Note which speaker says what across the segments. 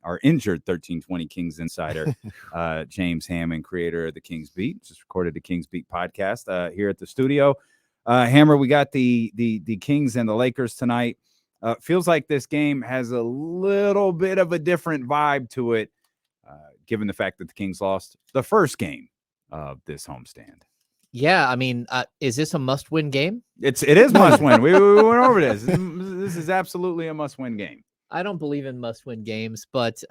Speaker 1: our injured 1320 Kings insider, James Hammond, creator of the Kings Beat. Just recorded the Kings Beat podcast here at the studio. Hammer, we got the Kings and the Lakers tonight. Feels like this game has a little bit of a different vibe to it, given the fact that the Kings lost the first game of this homestand.
Speaker 2: Yeah, I mean, is this a must-win game?
Speaker 1: It is must-win. We went over this. This is absolutely a must-win game.
Speaker 2: I don't believe in must-win games, but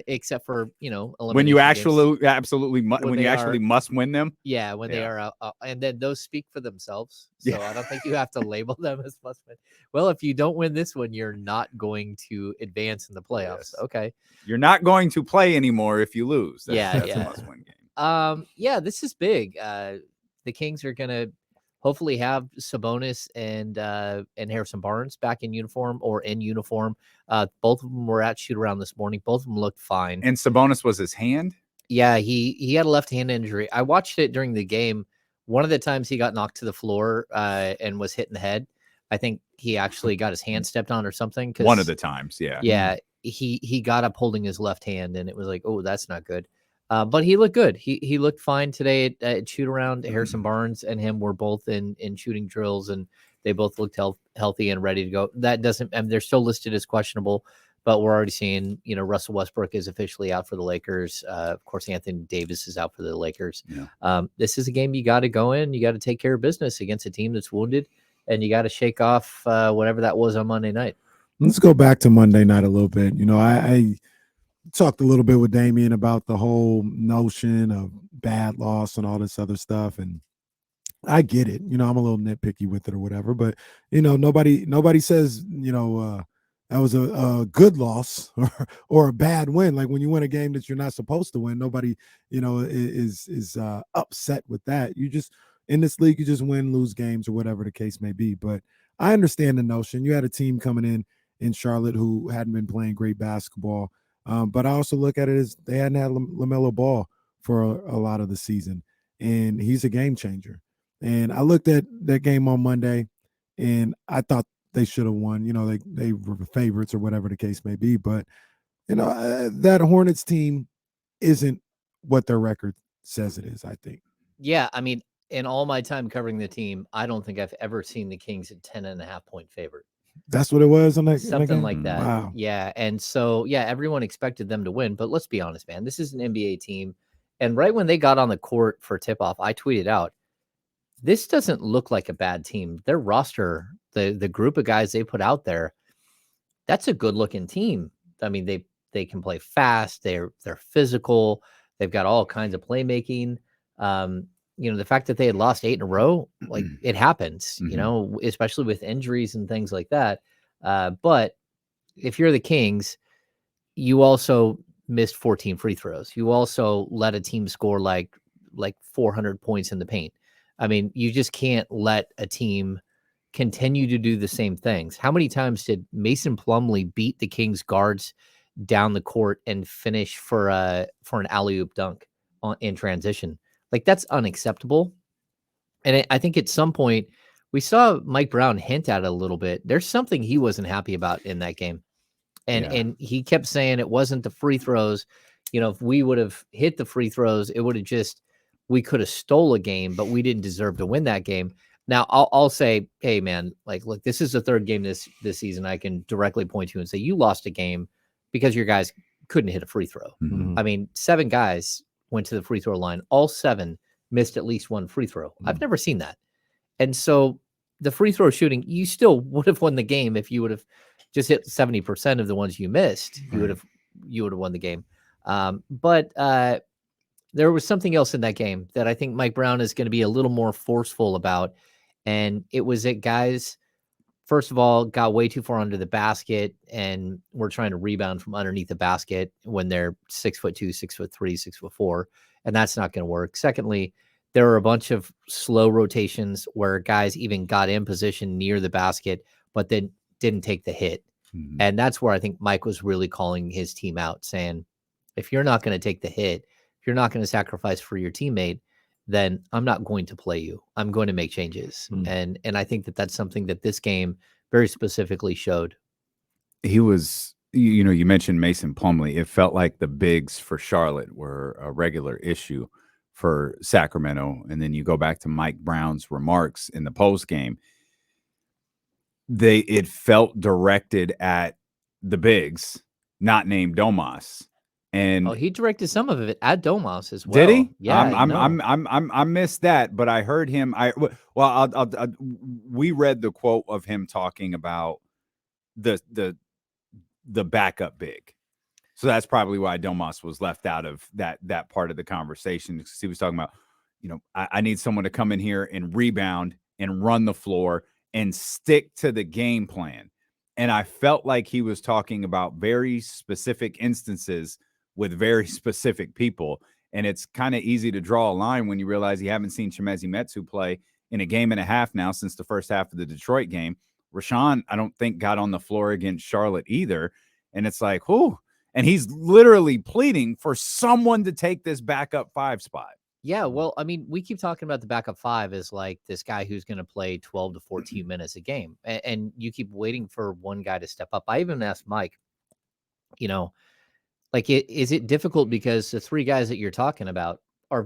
Speaker 2: except for
Speaker 1: when you actually
Speaker 2: games,
Speaker 1: must win them.
Speaker 2: Yeah, when they are out, and then those speak for themselves. So I don't think you have to label them as must-win. Well, if you don't win this one, you're not going to advance in the playoffs. Yes. Okay,
Speaker 1: you're not going to play anymore if you lose. That's a must-win game.
Speaker 2: This is big. The Kings are going to hopefully have Sabonis and Harrison Barnes back in uniform or in uniform. Both of them were at shoot-around this morning. Both of them looked fine.
Speaker 1: And Sabonis was his hand?
Speaker 2: Yeah, he had a left hand injury. I watched it during the game. One of the times he got knocked to the floor and was hit in the head. I think he actually got his hand stepped on or something.
Speaker 1: One of the times, yeah.
Speaker 2: Yeah, he got up holding his left hand, and it was like, oh, that's not good. But he looked good. He looked fine today at shoot around. Harrison Barnes and him were both in shooting drills, and they both looked healthy and ready to go. That doesn't, they're still listed as questionable, but we're already seeing, Russell Westbrook is officially out for the Lakers. Of course, Anthony Davis is out for the Lakers. Yeah. This is a game you got to go in. You got to take care of business against a team that's wounded, and you got to shake off whatever that was on Monday night.
Speaker 3: Let's go back to Monday night a little bit. I talked a little bit with Damian about the whole notion of bad loss and all this other stuff. And I get it. I'm a little nitpicky with it or whatever, but nobody says, that was a good loss or a bad win. Like when you win a game that you're not supposed to win, nobody, is upset with that. You just, in this league, you just win, lose games or whatever the case may be. But I understand the notion. You had a team coming in Charlotte who hadn't been playing great basketball. But I also look at it as they hadn't had LaMelo Ball for a lot of the season, and he's a game changer. And I looked at that game on Monday, and I thought they should have won. They were favorites or whatever the case may be. But, that Hornets team isn't what their record says it is, I think.
Speaker 2: Yeah, I mean, in all my time covering the team, I don't think I've ever seen the Kings at 10.5-point favorite.
Speaker 3: That's what it was on that
Speaker 2: something like that.
Speaker 3: Wow.
Speaker 2: Yeah. And so, everyone expected them to win, but let's be honest, man, this is an NBA team. And right when they got on the court for tip-off, I tweeted out, this doesn't look like a bad team. Their roster, the group of guys they put out there, that's a good-looking team. I mean, they can play fast. They're physical. They've got all kinds of playmaking. The fact that they had lost 8 in a row, like it happens, especially with injuries and things like that. But if you're the Kings, you also missed 14 free throws. You also let a team score like 400 points in the paint. I mean, you just can't let a team continue to do the same things. How many times did Mason Plumlee beat the Kings guards down the court and finish for an alley-oop dunk in transition? Like, that's unacceptable. And I think at some point we saw Mike Brown hint at it a little bit. There's something he wasn't happy about in that game. And he kept saying it wasn't the free throws. If we would have hit the free throws, it would have we could have stole a game, but we didn't deserve to win that game. Now I'll say, hey man, like, look, this is the third game this season. I can directly point to and say you lost a game because your guys couldn't hit a free throw.
Speaker 3: Mm-hmm.
Speaker 2: I mean, 7 guys went to the free throw line. All 7 missed at least one free throw. I've never seen that. And so the free throw shooting, you still would have won the game if you would have just hit 70% of the ones you missed. You would have won the game. But there was something else in that game that I think Mike Brown is going to be a little more forceful about. And it was that guys, first of all, got way too far under the basket and were trying to rebound from underneath the basket when they're 6'2", 6'3", 6'4", and that's not going to work. Secondly, there were a bunch of slow rotations where guys even got in position near the basket, but then didn't take the hit.
Speaker 1: Mm-hmm.
Speaker 2: And that's where I think Mike was really calling his team out, saying, if you're not going to take the hit, if you're not going to sacrifice for your teammate, then I'm not going to play you. I'm going to make changes.
Speaker 3: Mm.
Speaker 2: And I think that that's something that this game very specifically showed.
Speaker 1: He was you mentioned Mason Plumlee. It felt like the bigs for Charlotte were a regular issue for Sacramento. And then you go back to Mike Brown's remarks in the post game. It felt directed at the bigs, not named Domas. And
Speaker 2: he directed some of it at Domas as well.
Speaker 1: did he?
Speaker 2: Yeah,
Speaker 1: I missed that, but I heard him. We read the quote of him talking about the backup big. So that's probably why Domas was left out of that part of the conversation, because he was talking about, I need someone to come in here and rebound and run the floor and stick to the game plan. And I felt like he was talking about very specific instances with very specific people. And it's kind of easy to draw a line when you realize you haven't seen Chimezie Metu play in a game and a half now since the first half of the Detroit game. Rashawn, I don't think, got on the floor against Charlotte either. And it's like, whew. And he's literally pleading for someone to take this backup 5 spot.
Speaker 2: Yeah, well, I mean, we keep talking about the backup 5 as like this guy who's going to play 12 to 14 minutes a game. And you keep waiting for one guy to step up. I even asked Mike, is it difficult because the 3 guys that you're talking about are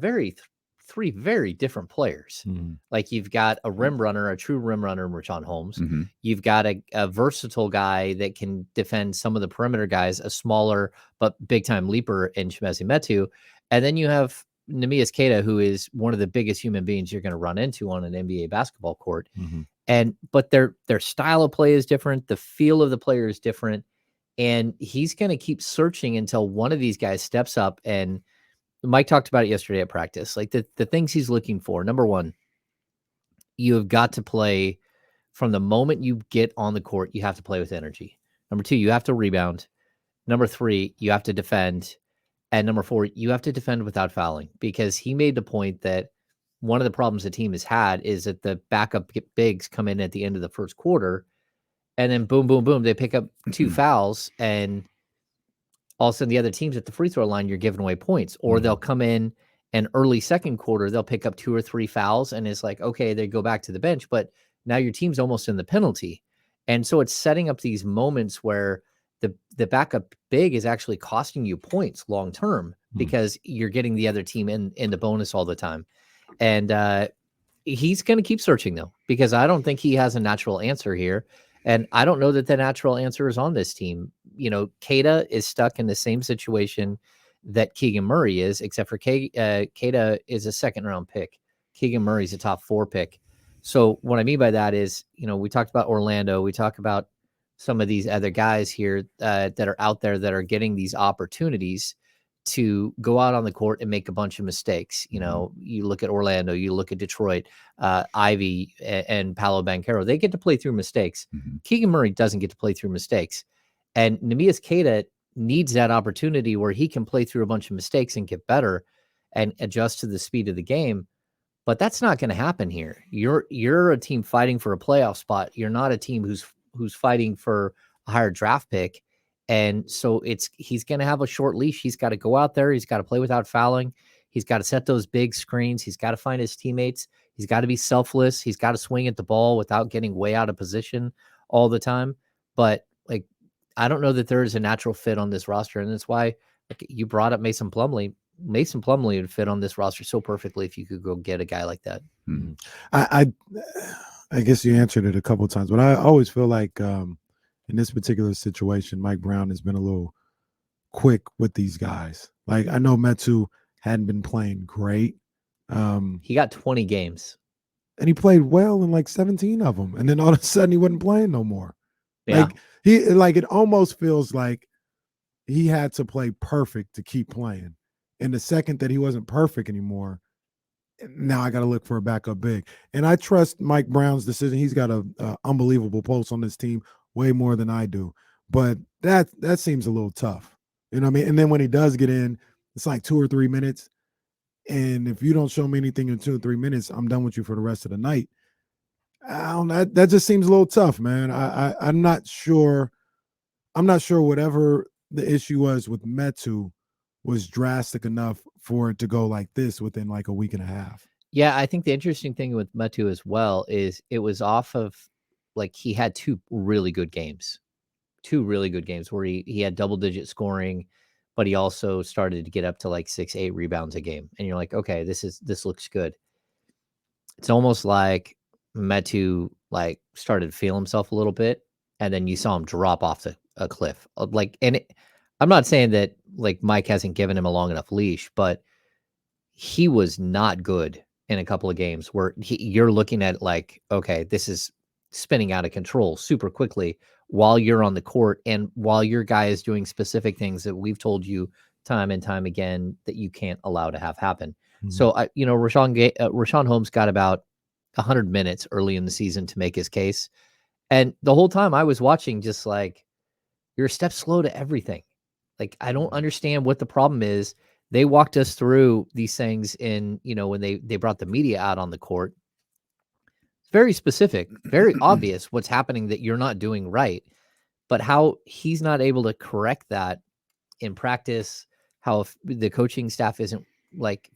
Speaker 2: three very different players.
Speaker 3: Mm-hmm.
Speaker 2: Like you've got a rim runner, a true rim runner in Rashawn Holmes.
Speaker 1: Mm-hmm.
Speaker 2: You've got a versatile guy that can defend some of the perimeter guys, a smaller but big time leaper in Chimezie Metu. And then you have Neemias Queta, who is one of the biggest human beings you're going to run into on an NBA basketball court.
Speaker 3: Mm-hmm.
Speaker 2: But their style of play is different. The feel of the player is different. And he's going to keep searching until one of these guys steps up. And Mike talked about it yesterday at practice. Like the things he's looking for. Number one, you have got to play from the moment you get on the court. You have to play with energy. Number 2, you have to rebound. Number 3, you have to defend. And number 4, you have to defend without fouling, because he made the point that one of the problems the team has had is that the backup bigs come in at the end of the first quarter, and then boom, boom, boom, they pick up 2 fouls, and all of a sudden the other team's at the free throw line, you're giving away points. Or they'll come in and early second quarter, they'll pick up 2 or 3 fouls, and it's like, okay, they go back to the bench, but now your team's almost in the penalty. And so it's setting up these moments where the backup big is actually costing you points long term, because you're getting the other team in the bonus all the time. And he's going to keep searching, though, because I don't think he has a natural answer here. And I don't know that the natural answer is on this team. Queta is stuck in the same situation that Keegan Murray is, except for Queta is a 2nd round pick. Keegan Murray's a top 4 pick. So what I mean by that is, we talked about Orlando. We talk about some of these other guys here that are out there that are getting these opportunities to go out on the court and make a bunch of mistakes. You look at Orlando, you look at Detroit, Ivy and Paolo Banchero, they get to play through mistakes. Keegan Murray doesn't get to play through mistakes. And Neemias Queta needs that opportunity where he can play through a bunch of mistakes and get better and adjust to the speed of the game. But that's not going to happen here. You're a team fighting for a playoff spot. You're not a team who's fighting for a higher draft pick. And so he's going to have a short leash. He's got to go out there. He's got to play without fouling. He's got to set those big screens. He's got to find his teammates. He's got to be selfless. He's got to swing at the ball without getting way out of position all the time. But I don't know that there is a natural fit on this roster. And that's why you brought up Mason Plumlee. Mason Plumlee would fit on this roster so perfectly if you could go get a guy like that.
Speaker 3: I guess you answered it a couple of times, but I always feel like in this particular situation, Mike Brown has been a little quick with these guys. Like, I know Metu hadn't been playing great.
Speaker 2: He got 20 games.
Speaker 3: And he played well in like 17 of them. And then all of a sudden he wasn't playing no more.
Speaker 2: Yeah.
Speaker 3: It almost feels like he had to play perfect to keep playing. And the second that he wasn't perfect anymore, now I got to look for a backup big. And I trust Mike Brown's decision. He's got a unbelievable pulse on this team, way more than I do. But that seems a little tough. You know what I mean? And then when he does get in, it's like 2 or 3 minutes. And if you don't show me anything in 2 or 3 minutes, I'm done with you for the rest of the night. That just seems a little tough, man. I'm not sure. I'm not sure whatever the issue was with Metu was drastic enough for it to go like this within like a week and a half.
Speaker 2: Yeah, I think the interesting thing with Metu as well is it was off of, like, he had 2 really good games. 2 really good games where he had double-digit scoring, but he also started to get up to like 6-8 rebounds a game. And you're like, okay, this looks good. It's almost like Metu like started to feel himself a little bit, and then you saw him drop off a cliff. I'm not saying that like Mike hasn't given him a long enough leash, but he was not good in a couple of games where you're looking at like, okay, this is spinning out of control super quickly while you're on the court and while your guy is doing specific things that we've told you time and time again that you can't allow to have happen.
Speaker 3: Mhm.
Speaker 2: So, Rashawn Holmes got about 100 minutes early in the season to make his case. And the whole time I was watching, just like, you're a step slow to everything. Like, I don't understand what the problem is. They walked us through these things in, when they brought the media out on the court. It's very specific, very obvious what's happening that you're not doing right. But how he's not able to correct that in practice, how the coaching staff isn't like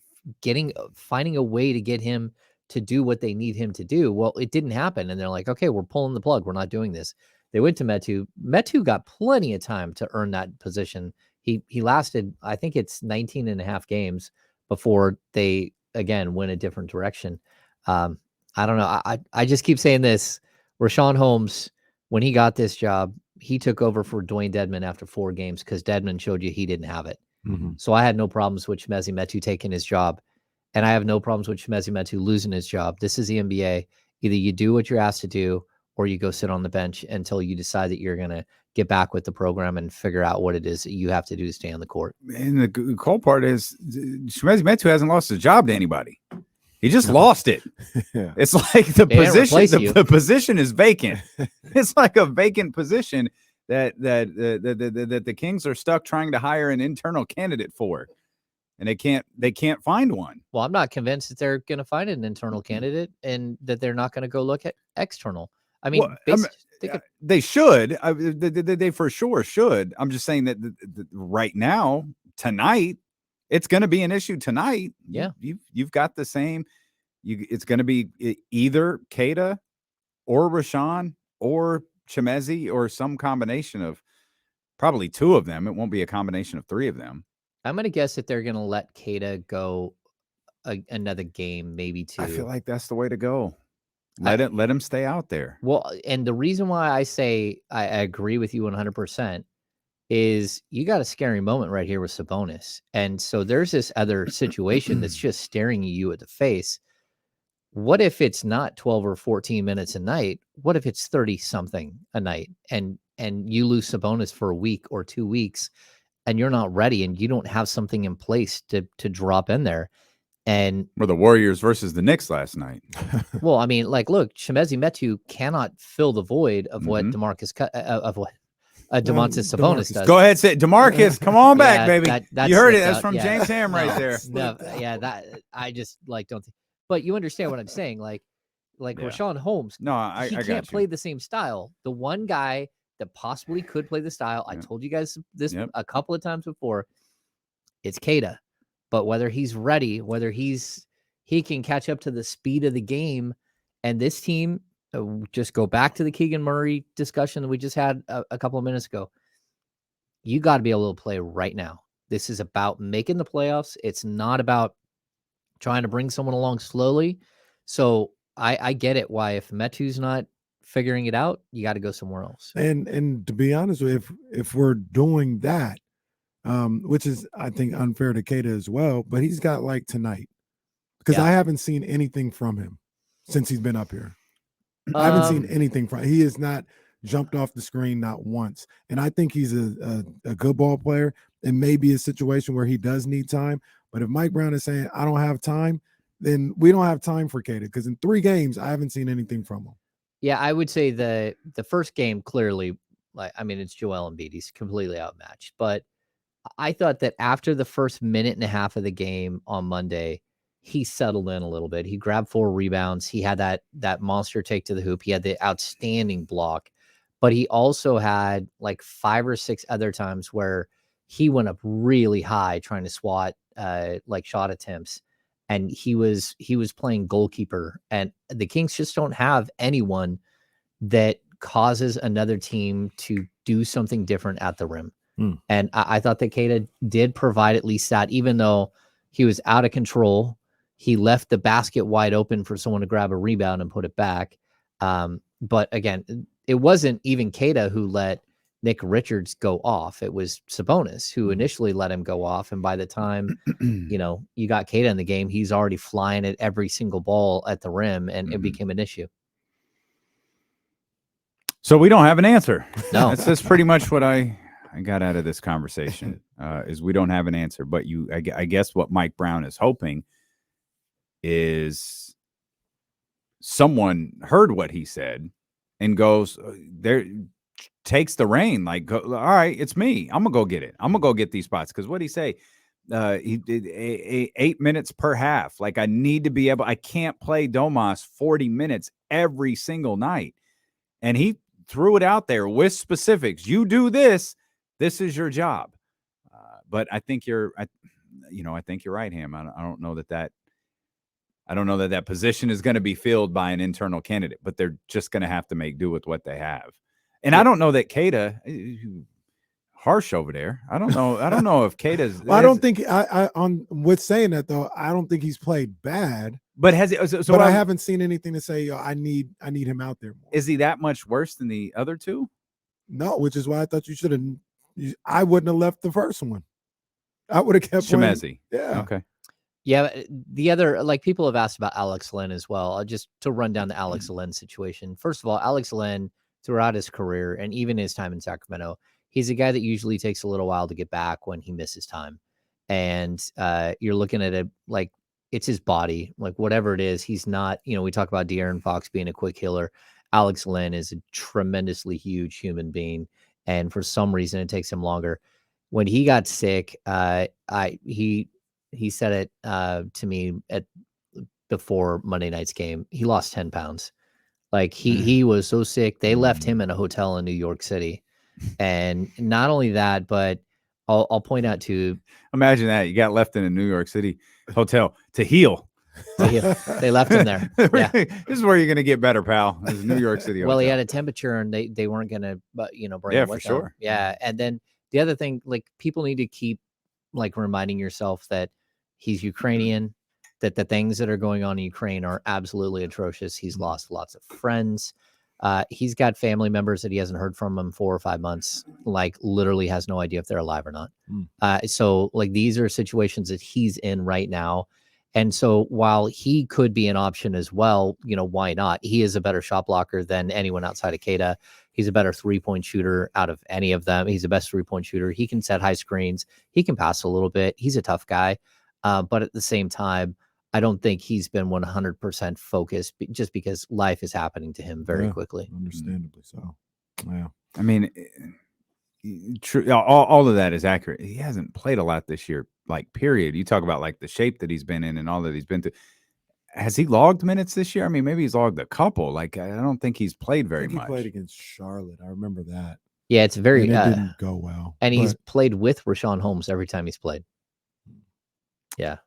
Speaker 2: finding a way to get him to do what they need him to do. Well, it didn't happen. And they're like, okay, we're pulling the plug. We're not doing this. They went to Metu. Metu got plenty of time to earn that position. He lasted, I think it's 19 and a half games before they, again, went a different direction. I don't know. I just keep saying this. Rashawn Holmes, when he got this job, he took over for Dwayne Dedmon after 4 games because Dedmon showed you he didn't have it.
Speaker 3: Mm-hmm.
Speaker 2: So I had no problems with Chimezie Metu taking his job. And I have no problems with Chimezie Metu losing his job. This is the NBA. Either you do what you're asked to do or you go sit on the bench until you decide that you're going to get back with the program and figure out what it is that you have to do to stay on the court.
Speaker 1: And the cool part is Chimezie Metu hasn't lost his job to anybody. He just lost it.
Speaker 3: Yeah.
Speaker 1: It's like the position is vacant. It's like a vacant position that the Kings are stuck trying to hire an internal candidate for, and they can't find one.
Speaker 2: Well, I'm not convinced that they're going to find an internal candidate and that they're not going to go look at external. I mean,
Speaker 1: they should. They for sure should. I'm just saying that right now, tonight, it's going to be an issue tonight.
Speaker 2: Yeah,
Speaker 1: you've got the same. It's going to be either Keita or Rashawn or Chimezie or some combination of probably 2 of them. It won't be a combination of 3 of them.
Speaker 2: I'm going to guess that they're going to let Keita go another game, maybe 2.
Speaker 1: I feel like that's the way to go. Let him stay out there.
Speaker 2: Well, and the reason why I say I agree with you 100% is you got a scary moment right here with Sabonis. And so there's this other situation that's just staring you at the face. What if it's not 12 or 14 minutes a night? What if it's 30 something a night and you lose Sabonis for a week or 2 weeks and you're not ready and you don't have something in place to drop in there? And
Speaker 1: or the Warriors versus the Knicks last night.
Speaker 2: Well, I mean, like, look, Chimezie Metu cannot fill the void of what Demontis Sabonis does.
Speaker 1: Go ahead, say Demarcus. Come on back, baby. You heard it. That's from
Speaker 2: yeah.
Speaker 1: James Ham right there.
Speaker 2: No, yeah, that I just like don't think. But you understand what I'm saying, like Rashawn Holmes.
Speaker 1: No, I
Speaker 2: can't play the same style. The one guy that possibly could play the style. I told you guys this a couple of times before. It's Keita. But whether he's ready, whether he can catch up to the speed of the game, and this team, just go back to the Keegan Murray discussion that we just had a couple of minutes ago. You got to be able to play right now. This is about making the playoffs. It's not about trying to bring someone along slowly. So I get it. Why if Metu's not figuring it out, you got to go somewhere else.
Speaker 3: And to be honest with you, if we're doing that, which is, I think, unfair to Keita as well, but he's got like tonight because I haven't seen anything from him since he's been up here. I haven't seen anything from he has not jumped off the screen, not once. And I think he's a good ball player and maybe a situation where he does need time. But if Mike Brown is saying, I don't have time, then we don't have time for Keita because in 3 games, I haven't seen anything from him.
Speaker 2: Yeah, I would say the first game clearly, it's Joel Embiid. He's completely outmatched. But I thought that after the first minute and a half of the game on Monday, he settled in a little bit. He grabbed 4 rebounds. He had that monster take to the hoop. He had the outstanding block, but he also had like 5 or 6 other times where he went up really high trying to swat like shot attempts. And he was playing goalkeeper, and the Kings just don't have anyone that causes another team to do something different at the rim.
Speaker 3: Mm.
Speaker 2: And I thought that Keita did provide at least that, even though he was out of control. He left the basket wide open for someone to grab a rebound and put it back. But again, it wasn't even Keita who let Nick Richards go off. It was Sabonis who initially let him go off. And by the time, you got Keita in the game, he's already flying at every single ball at the rim, and it became an issue.
Speaker 1: So we don't have an answer.
Speaker 2: No.
Speaker 1: That's pretty much what I got out of this conversation, is we don't have an answer. But I guess what Mike Brown is hoping is someone heard what he said and goes there, takes the reign. Like, all right, it's me. I'm gonna go get it. I'm gonna go get these spots. Because what he say? He did 8 minutes per half. Like, I need to be able. I can't play Domas 40 minutes every single night. And he threw it out there with specifics. You do this. This is your job. But I think I think you're right, Ham. I don't know that position is going to be filled by an internal candidate, but they're just going to have to make do with what they have. And I don't know that Keita, harsh over there. I don't know if Keita's.
Speaker 3: Well, I don't think on with saying that though. I don't think he's played bad.
Speaker 1: But has it? So
Speaker 3: but I haven't seen anything to say. I need him out there more.
Speaker 1: Is he that much worse than the other two?
Speaker 3: No, which is why I thought you should have. I wouldn't have left the first one. I would have kept
Speaker 1: Chimezie.
Speaker 3: Yeah.
Speaker 1: Okay.
Speaker 2: Yeah, the other, like, people have asked about Alex Len as well. Just to run down the Alex Len situation. First of all, Alex Len, throughout his career and even his time in Sacramento, he's a guy that usually takes a little while to get back when he misses time. And you're looking at it like it's his body, like whatever it is. He's not, we talk about De'Aaron Fox being a quick healer. Alex Len is a tremendously huge human being. And for some reason, it takes him longer. When he got sick, he said it to me before Monday night's game. He lost 10 pounds. Like he was so sick. They left him in a hotel in New York City. And not only that, but I'll point out to.
Speaker 1: Imagine that. You got left in a New York City hotel to heal.
Speaker 2: They left him there. Yeah.
Speaker 1: This is where you're going to get better, pal. This is New York City.
Speaker 2: Well, he had a temperature and they weren't going to, bring him with
Speaker 1: for sure.
Speaker 2: them. Yeah. And then the other thing, like, people need to keep like reminding yourself that he's Ukrainian, that the things that are going on in Ukraine are absolutely atrocious. He's lost lots of friends. He's got family members that he hasn't heard from in 4 or 5 months, like literally has no idea if they're alive or not. So like, these are situations that he's in right now. And so while he could be an option as well, why not? He is a better shot blocker than anyone outside of Keita. He's a better 3-point shooter out of any of them. He's the best 3-point shooter. He can set high screens. He can pass a little bit. He's a tough guy. But at the same time, I don't think he's been 100% focused just because life is happening to him very quickly.
Speaker 3: Understandably so. Yeah.
Speaker 1: I mean, true. All of that is accurate. He hasn't played a lot this year, like, period. You talk about like the shape that he's been in and all that he's been through. Has he logged minutes this year? I mean, maybe he's logged a couple. Like, I don't think he's played very much.
Speaker 3: He played against Charlotte. I remember that.
Speaker 2: Yeah, it's very.
Speaker 3: And it didn't go well.
Speaker 2: And he's played with Rashawn Holmes every time he's played. Yeah.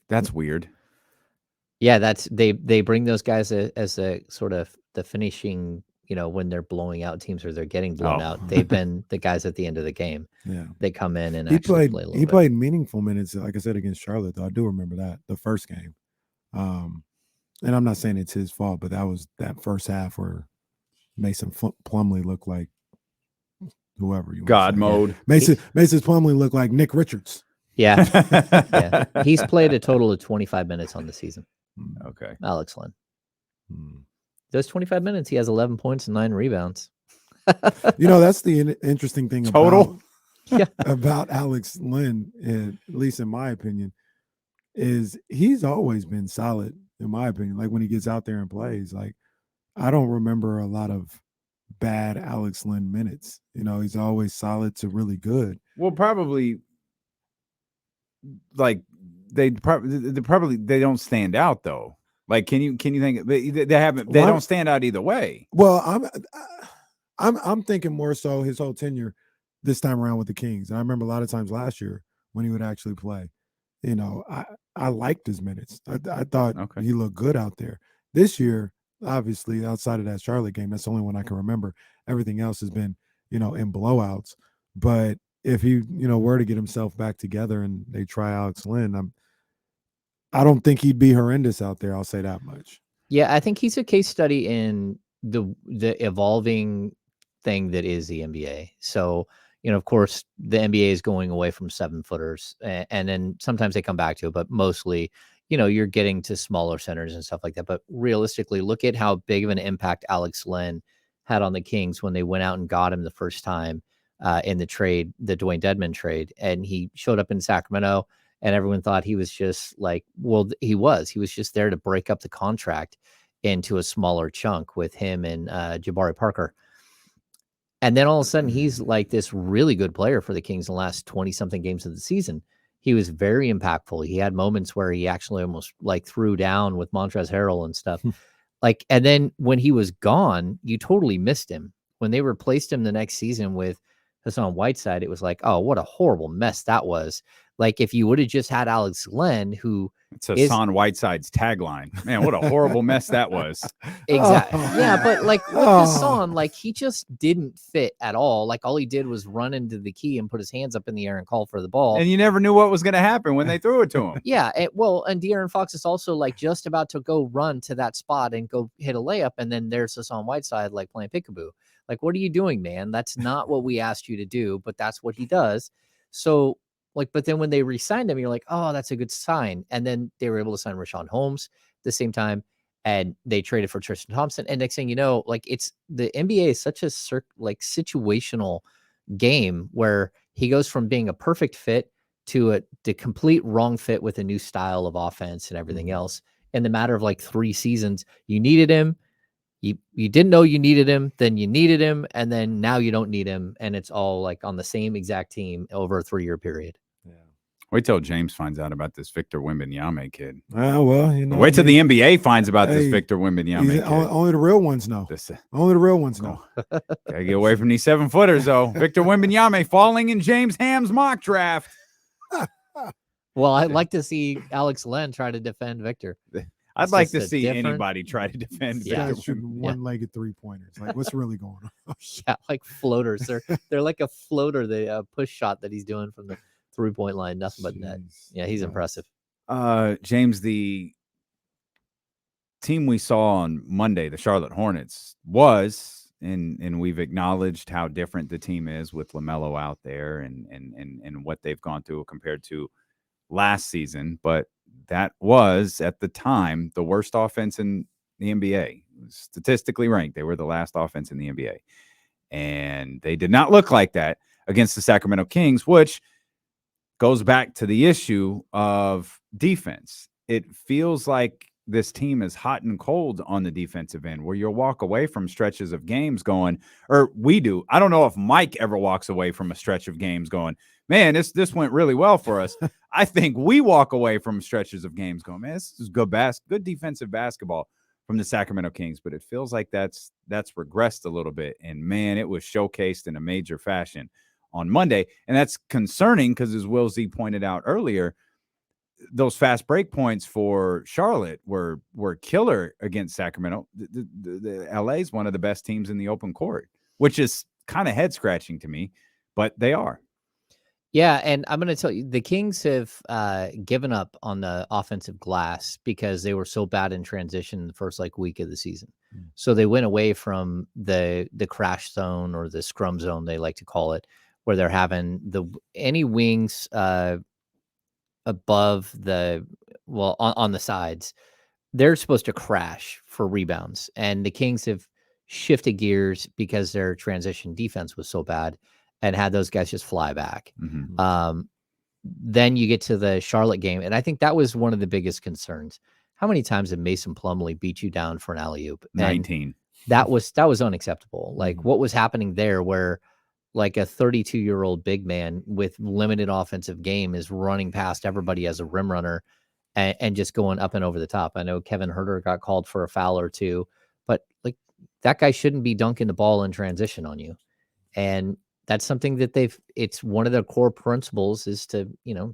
Speaker 1: That's weird.
Speaker 2: Yeah, that's they bring those guys as a sort of the finishing, when they're blowing out teams or they're getting blown out. They've been the guys at the end of the game. Yeah. They come in and play a little bit.
Speaker 3: He played meaningful minutes, like I said, against Charlotte, though. I do remember that, the first game. And I'm not saying it's his fault, but that was that first half where Mason Plumlee looked like whoever you want
Speaker 1: God mode.
Speaker 3: Mason Plumlee looked like Nick Richards.
Speaker 2: Yeah. Yeah. He's played a total of 25 minutes on the season.
Speaker 1: Okay.
Speaker 2: Alex Len. Those 25 minutes, he has 11 points and 9 rebounds.
Speaker 3: That's the interesting thing
Speaker 1: total
Speaker 3: about Alex Len, at least in my opinion, is he's always been solid, in my opinion. Like, when he gets out there and plays, like, I don't remember a lot of bad Alex Len minutes. He's always solid to really good.
Speaker 1: Well, probably, like, they don't stand out though. Like, can you think they don't stand out either way?
Speaker 3: Well, I'm thinking more so his whole tenure this time around with the Kings. And I remember a lot of times last year when he would actually play, I liked his minutes. I thought he looked good out there. This year, obviously outside of that Charlotte game, that's the only one I can remember. Everything else has been, in blowouts. But if he, were to get himself back together and they try Alex Lynn, I don't think he'd be horrendous out there. I'll say that much.
Speaker 2: Yeah, I think he's a case study in the evolving thing that is the NBA. So, of course, the NBA is going away from 7-footers, and then sometimes they come back to it, but mostly, you're getting to smaller centers and stuff like that. But realistically, look at how big of an impact Alex Len had on the Kings when they went out and got him the first time in the trade, the Dwayne Dedmon trade, and he showed up in Sacramento. And everyone thought he was just like, well, he was just there to break up the contract into a smaller chunk with him and Jabari Parker. And then all of a sudden, he's like this really good player for the Kings in the last 20-something games of the season. He was very impactful. He had moments where he actually almost like threw down with Montrezl Harrell and stuff. And then when he was gone, you totally missed him. When they replaced him the next season with Hassan Whiteside, it was like, oh, what a horrible mess that was. Like if you would have just had Alex Len, who
Speaker 1: it's Hassan Whiteside's tagline. Man, what a horrible mess that was.
Speaker 2: Exactly. Yeah, but like with Hassan, like he just didn't fit at all. Like all he did was run into the key and put his hands up in the air and call for the ball.
Speaker 1: And you never knew what was going to happen when they threw it to him.
Speaker 2: Yeah. And De'Aaron Fox is also like just about to go run to that spot and go hit a layup. And then there's Hassan Whiteside like playing peekaboo. Like, what are you doing, man? That's not what we asked you to do, but that's what he does. So but then when they re-signed him, you're like, oh, that's a good sign. And then they were able to sign Rashawn Holmes at the same time. And they traded for Tristan Thompson. And next thing you know, like it's the NBA is such a situational game where he goes from being a perfect fit to the complete wrong fit with a new style of offense and everything else. In the matter of like 3 seasons, you needed him. You didn't know you needed him, then you needed him, and then now you don't need him, and it's all like on the same exact team over a 3-year period.
Speaker 3: Yeah.
Speaker 1: Wait till James finds out about this Victor Wembanyama kid.
Speaker 3: Well,
Speaker 1: wait till the NBA finds about this Victor Wembanyama kid.
Speaker 3: Only the real ones know. Only the real ones know.
Speaker 1: Gotta get away from these 7-footers, though. Victor Wembanyama falling in James Ham's mock draft.
Speaker 2: Well, I'd like to see Alex Len try to defend Victor.
Speaker 1: I'd like to see anybody try to defend.
Speaker 3: Yeah, shooting one-legged 3-pointers. Like, what's really going on?
Speaker 2: Yeah, like floaters. They're like a floater. The push shot that he's doing from the 3-point line, nothing but net. Yeah, he's impressive.
Speaker 1: James, the team we saw on Monday, the Charlotte Hornets, was, and we've acknowledged how different the team is with LaMelo out there and what they've gone through compared to last season, but that was at the time the worst offense in the NBA. Statistically ranked, they were the last offense in the NBA, and they did not look like that against the Sacramento Kings, which goes back to the issue of defense. It feels like this team is hot and cold on the defensive end, where you'll walk away from stretches of games going, or we do. I don't know if Mike ever walks away from a stretch of games going, man, this went really well for us. I think we walk away from stretches of games going, man, this is good defensive basketball from the Sacramento Kings. But it feels like that's regressed a little bit. And man, it was showcased in a major fashion on Monday. And that's concerning because, as Will Z pointed out earlier, those fast break points for Charlotte were killer against Sacramento. The LA is one of the best teams in the open court, which is kind of head scratching to me, but they are.
Speaker 2: Yeah, and I'm going to tell you, the Kings have given up on the offensive glass because they were so bad in transition in the first week of the season. So they went away from the crash zone or the scrum zone, they like to call it, where they're having any wings above on the sides. They're supposed to crash for rebounds, and the Kings have shifted gears because their transition defense was so bad and had those guys just fly back.
Speaker 1: Mm-hmm.
Speaker 2: Then you get to the Charlotte game, and I think that was one of the biggest concerns. How many times did Mason Plumlee beat you down for an alley-oop?
Speaker 1: 19.
Speaker 2: That was unacceptable. Like what was happening there, where like a 32-year-old big man with limited offensive game is running past everybody as a rim runner and just going up and over the top. I know Kevin Huerter got called for a foul or two, but like that guy shouldn't be dunking the ball in transition on you. And that's something that it's one of their core principles is to,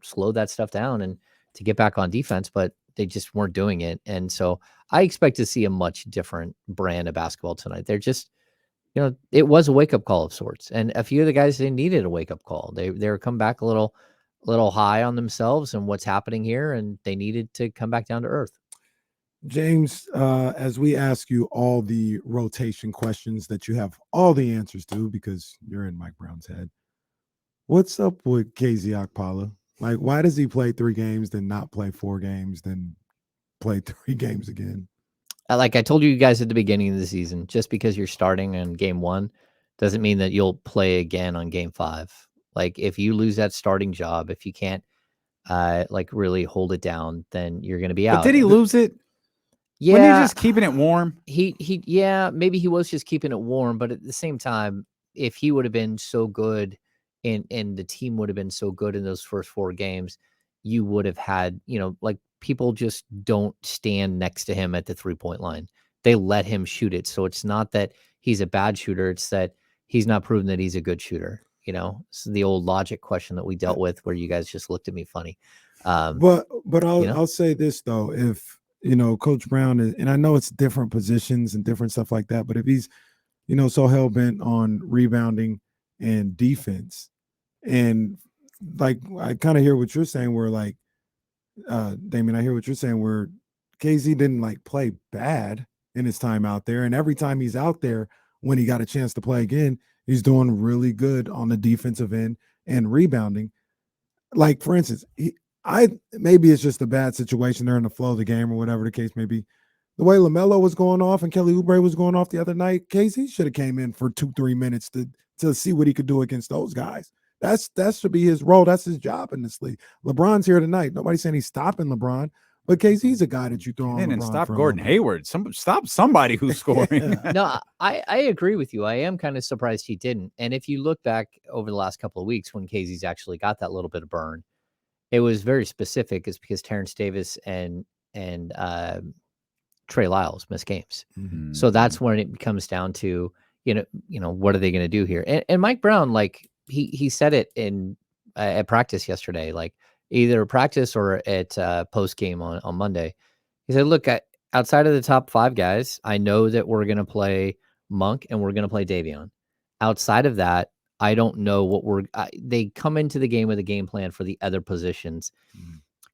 Speaker 2: slow that stuff down and to get back on defense. But just weren't doing it. And so I expect to see a much different brand of basketball tonight. They're just, it was a wake up call of sorts. And a few of the guys, they needed a wake up call. They were come back a little high on themselves and what's happening here. And they needed to come back down to earth.
Speaker 3: James, as we ask you all the rotation questions that you have all the answers to because you're in Mike Brown's head, what's up with KZ Okpala? Like, why does he play 3 games, then not play 4 games, then play 3 games again?
Speaker 2: Like I told you guys at the beginning of the season, just because you're starting on game 1 doesn't mean that you'll play again on game 5. Like if you lose that starting job, if you can't like really hold it down, then you're going to be out.
Speaker 1: But did he lose it?
Speaker 2: Yeah.
Speaker 1: Wasn't he just keeping it warm?
Speaker 2: Yeah, maybe he was just keeping it warm, but at the same time, if he would have been so good and the team would have been so good in those first 4 games, you would have had, like people just don't stand next to him at the 3-point line. They let him shoot it. So it's not that he's a bad shooter. It's that he's not proven that he's a good shooter. It's the old logic question that we dealt with where you guys just looked at me funny.
Speaker 3: But I'll say this though, if Coach Brown is, and I know it's different positions and different stuff like that, but if he's, so hell-bent on rebounding and defense, and like I kind of hear what you're saying where like Damien, I hear what you're saying where KZ didn't like play bad in his time out there, and every time he's out there when he got a chance to play again, he's doing really good on the defensive end and rebounding. Like for instance, maybe it's just a bad situation. They're in the flow of the game or whatever the case may be. The way LaMelo was going off and Kelly Oubre was going off the other night, KZ should have came in for 2-3 minutes to see what he could do against those guys. That should be his role. That's his job in this league. LeBron's here tonight. Nobody's saying he's stopping LeBron, but KZ's a guy that you throw on LeBron
Speaker 1: And stop
Speaker 3: for
Speaker 1: Gordon Hayward. Stop somebody who's scoring.
Speaker 2: No, I agree with you. I am kind of surprised he didn't. And if you look back over the last couple of weeks when KZ's actually got that little bit of burn, it was very specific. It's because Terrence Davis and Trey Lyles missed games.
Speaker 3: Mm-hmm.
Speaker 2: So that's when it comes down to, what are they going to do here? And Mike Brown, like he said it in at practice yesterday, like either practice or at post game on Monday. He said, look, outside of the top 5 guys, I know that we're going to play Monk and we're going to play Davion. Outside of that, I don't know what they come into the game with a game plan for the other positions,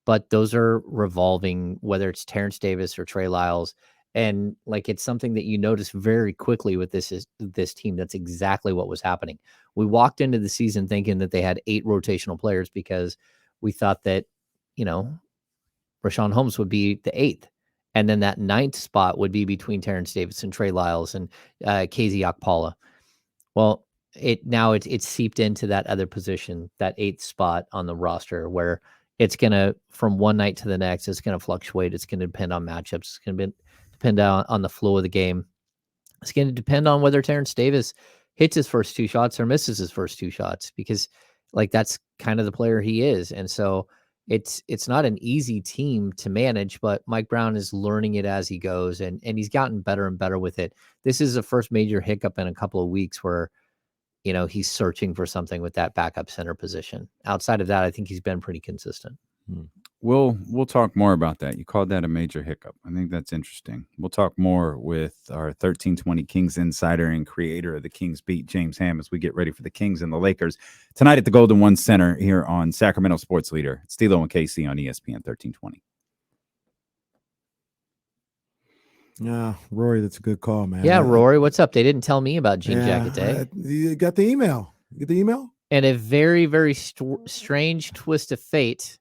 Speaker 2: but those are revolving, whether it's Terrence Davis or Trey Lyles. And like, it's something that you notice very quickly with this team. That's exactly what was happening. We walked into the season thinking that they had 8 rotational players because we thought that, Rashawn Holmes would be the 8th. And then that 9th spot would be between Terrence Davis and Trey Lyles and KZ Okpala. Well, it's seeped into that other position, that 8th spot on the roster, where it's going to, from one night to the next, it's going to fluctuate. It's going to depend on matchups. It's going to depend on the flow of the game. It's going to depend on whether Terrence Davis hits his first 2 shots or misses his first 2 shots, because like that's kind of the player he is. And so it's not an easy team to manage, but Mike Brown is learning it as he goes, and he's gotten better and better with it. This is the first major hiccup in a couple of weeks where, he's searching for something with that backup center position. Outside of that, I think he's been pretty consistent.
Speaker 1: We'll talk more about that. You called that a major hiccup. I think that's interesting. We'll talk more with our 1320 Kings insider and creator of the Kings Beat, James Ham, as we get ready for the Kings and the Lakers tonight at the Golden One Center here on Sacramento Sports Leader. It's Stilo and KC on ESPN 1320.
Speaker 3: Yeah, Rory, that's a good call, man.
Speaker 2: Yeah, Rory, what's up? They didn't tell me about Jean Jacket Day.
Speaker 3: You got the email. You get the email?
Speaker 2: And a very, very strange twist of fate,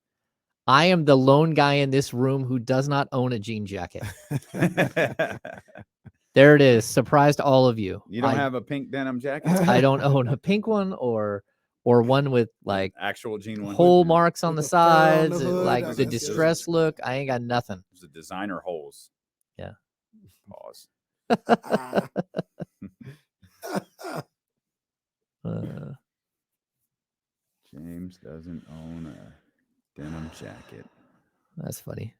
Speaker 2: I am the lone guy in this room who does not own a jean jacket. There it is. Surprised all of you.
Speaker 1: You don't have a pink denim jacket?
Speaker 2: I don't own a pink one or one with like
Speaker 1: actual jean one,
Speaker 2: hole marks on the sides,
Speaker 3: on the hood,
Speaker 2: like the distressed look. I ain't got nothing.
Speaker 1: It's the designer holes.
Speaker 2: Yeah.
Speaker 1: Pause. James doesn't own a denim jacket.
Speaker 2: That's funny.